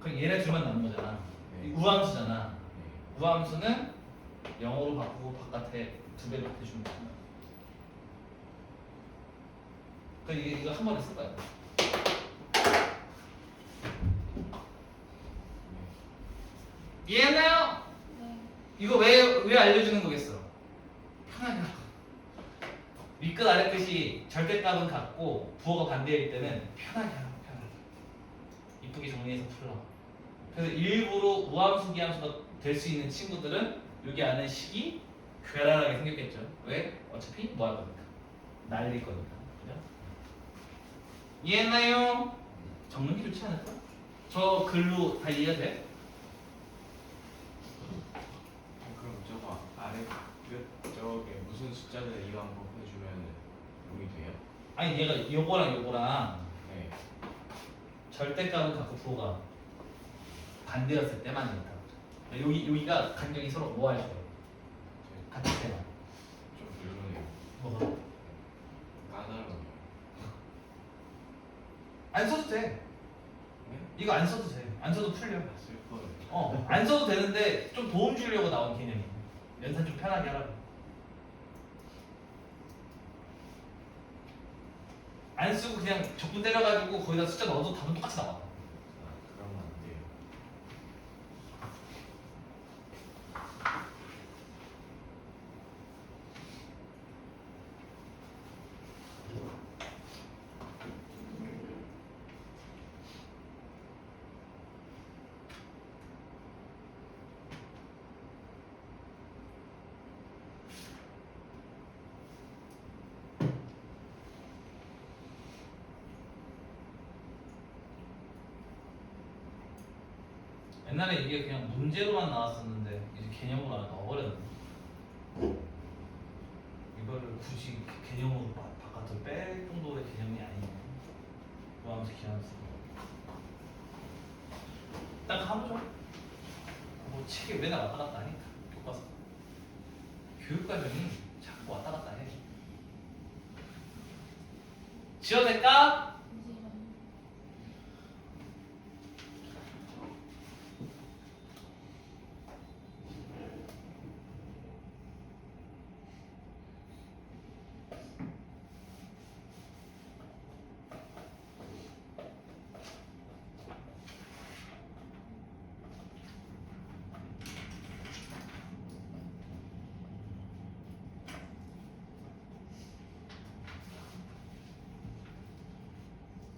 그럼 얘네 둘만 남은 거잖아. 네. 우함수잖아. 네. 우함수는 0으로 바꾸고 바깥에 2배로 바꿔주면 된다. 그럼 이거 한 번에 쓸 거야. 이해했나요? 네. 이거 왜 알려주는 거겠어? 편하게 하고. 윗끝 아래끝이 절대값은 같고 부호가 반대일 때는 편하게 하고 편하게. 이쁘게 정리해서 풀러. 그래서 일부러 우함수 기함수가 될 수 있는 친구들은 여기 안에 식이 괴랄하게 생겼겠죠. 왜? 어차피 뭐 할 거니까. 날릴 거니까. 그죠? 이해했나요? 적는 게 좋지 않을까? 저 글로 다 이해가 돼? 그럼 저거 아래 끝 저게 무슨 숫자를 이거 한번 해주면 용이 돼요? 아니 얘가 요거랑 네. 절대값은 갖고 부호가 반대였을 때만 이렇다. 여기가 간격이 서로 뭐 할 때? 같을 때만. 좀 별로네요. 뭐가? 까다로워요. 안 써도 돼. 네? 이거 안 써도 돼. 안 써도 풀려. 쓸 거예요. 안 써도 되는데 좀 도움 주려고 나온 개념이야. 연산 좀 편하게 하라고. 안 쓰고 그냥 적분 때려가지고 거기다 숫자 넣어도 답은 똑같이 나와. 아, 그러면 안 돼요. 옛날에 이게 그냥 문제로만 나왔었는데 이제 개념으로 하나 넣어버렸네. 이거를 굳이 개념으로 바깥으로 뺄 정도의 개념이 아니네. 뭐하면서 기하면서 딱 하죠. 뭐 책에 맨날 왔다 갔다 하니까 교과서 교육과정이 자꾸 왔다 갔다 해. 지어도 될까? 잠시만요.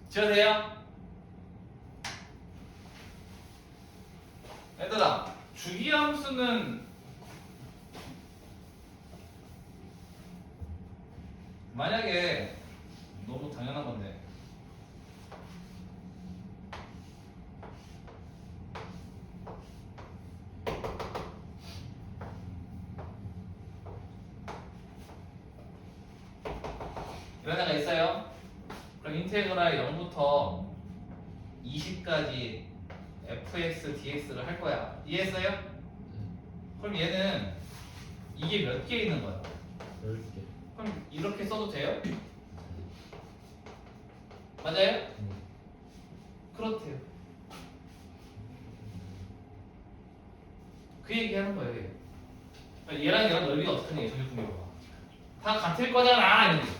지어도 돼요? 주기함수는 만약에 너무 당연한 건데 이런 애가 있어요. 그럼 인테그랄 0부터 20까지 fx dx를 할 거야. 이해했어요? 그럼 얘는 이게 몇 개 있는 거야? 10개. 그럼 이렇게 써도 돼요? 맞아요? 그렇대요. 그 얘기 하는 거예요. 얘. 그러니까 얘랑 넓이가 어떻게 되냐, 전류풍력가. 다 같을 거잖아, 이런 얘기.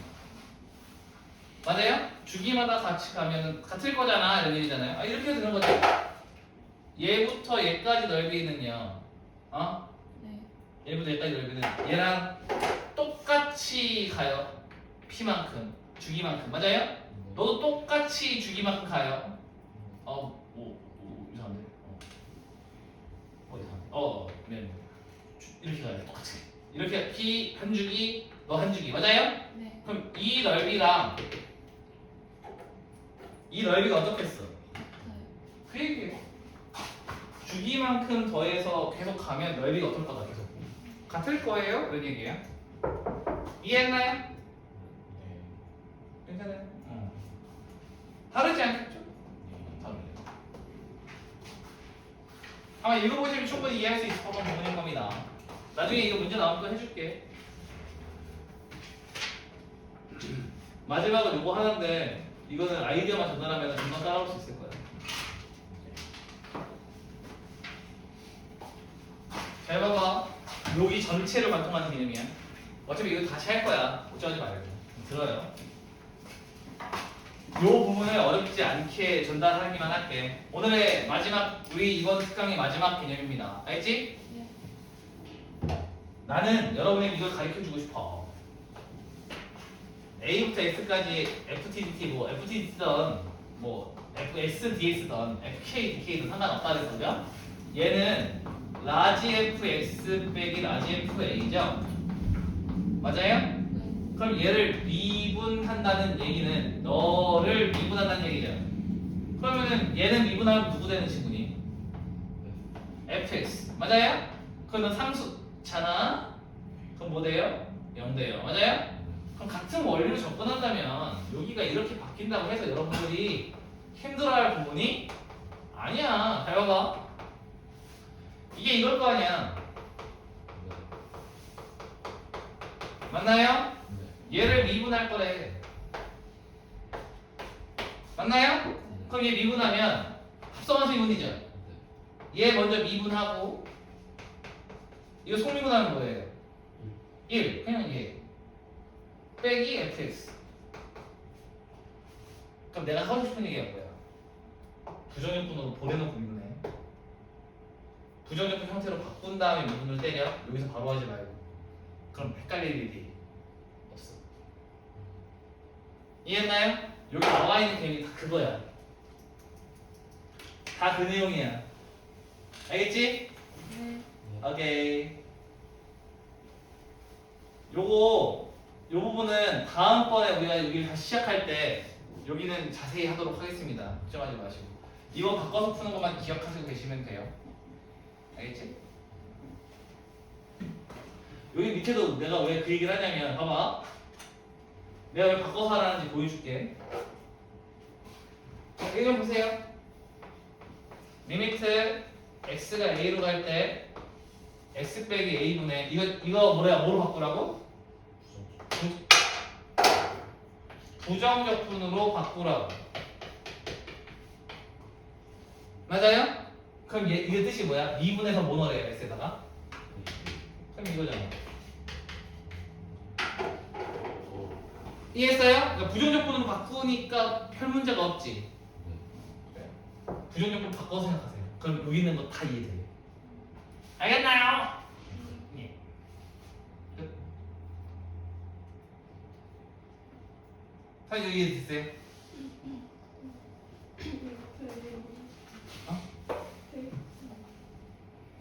맞아요? 주기마다 같이 가면은 같을 거잖아, 이런 얘기잖아요. 아, 이렇게 해도 되는 거죠. 얘부터 얘까지 넓이는요, 네. 얘부터 얘까지 넓이는 얘랑 똑같이 가요. P만큼, 주기만큼. 맞아요? 너도 똑같이 주기만큼 가요. 이상한데? 이상한데? 미안. 이렇게 가요. 똑같이. 이렇게 P 한 주기, 너 한 주기. 맞아요? 네. 그럼 이 넓이랑 이 넓이가 어떻겠어? 그 얘기예요. 주기만큼 더해서 계속 가면 넓이가 어떨 거다 계속. 같을 거예요? 이런 얘기예요. 이해했나요? 네. 괜찮아요? 다르지 않겠죠? 다르네요. 아마 읽어보시면 충분히 이해할 수 있을 법한 부분인 겁니다. 나중에 이거 문제 나오면 또 해줄게. 마지막은 요거 하는데 이거는 아이디어만 전달하면 금방 따라올 수 있을 거예요. 잘 봐봐. 여기 전체를 관통하는 개념이야. 어차피 이거 다시 할 거야. 걱정하지 말고. 들어요. 요 부분을 어렵지 않게 전달하기만 할게. 오늘의 마지막, 우리 이번 특강의 마지막 개념입니다. 알겠지? 네. 나는 여러분에게 이걸 가르쳐주고 싶어. A부터 X까지 FTDT, 뭐 FTDT든 뭐 SDX든 FK, DK든 상관없다 그랬거든요. 얘는 라지 FX 빼기 라지 FA죠. 맞아요? 네. 그럼 얘를 미분한다는 얘기는 너를 미분한다는 얘기죠. 그러면은 얘는 미분하면 누구 되는 친구니? fx. 맞아요? 그럼 넌 상수잖아. 그럼 뭐 돼요? 0 돼요. 맞아요? 그럼 같은 원리로 접근한다면 여기가 이렇게 바뀐다고 해서 여러분들이 힘들어할 부분이 아니야. 잘 봐봐. 이게 이걸 거 아니야. 맞나요? 얘를 미분할 거래. 맞나요? 그럼 얘 미분하면 합성함수 미분이죠. 얘 먼저 미분하고 이거 속미분하는 거예요. 1 그냥 얘 빼기 fx. 그럼 내가 하고 싶은 얘기가 뭐야? 부정역분으로 보내놓고 미분해. 부정역분 형태로 바꾼 다음에 미분을 때려. 여기서 바로 하지 말고. 그럼 헷갈릴 일이 없어. 이해했나요? 여기 나와 있는 개념이 다 그거야. 다 그 내용이야. 알겠지? 네. 오케이. 요 부분은 다음번에 우리가 여기를 다시 시작할 때 여기는 자세히 하도록 하겠습니다. 걱정하지 마시고. 이거 바꿔서 푸는 것만 기억하시고 계시면 돼요. 알겠지? 여기 밑에도 내가 왜 그 얘기를 하냐면 봐봐. 내가 왜 바꿔서 하라는지 보여줄게. 이거 좀 보세요. 리미트 x가 a로 갈 때 x 빼기 a분의 이거 뭐로 바꾸라고? 부정적분으로 바꾸라고. 맞아요? 그럼 이게 뜻이 뭐야? 미분에서 뭐 넣으래요? x에다가? 그럼 이거잖아. 이해했어요? 그러니까 부정적분으로 바꾸니까 별 문제가 없지. 부정적분 바꿔 생각하세요. 그럼 여기 있는 거 다 이해돼요. 알겠나요? 예. 끝. 사실 이해됐어요?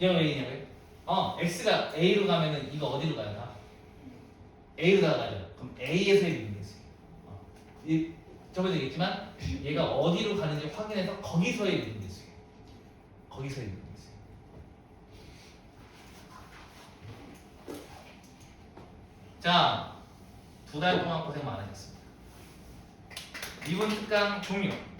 얘가 왜 A냐고요? x가 A로 가면은 이거 어디로 가요? 다? A로 다 가죠. 그럼 A에서의 리미트였어요. 이 저번에 얘기했지만 얘가 어디로 가는지 확인해서 거기서의 리미트였어요. 거기서의 리미트였어요. 자, 2달 동안 고생 많으셨습니다. 이번 특강 종료.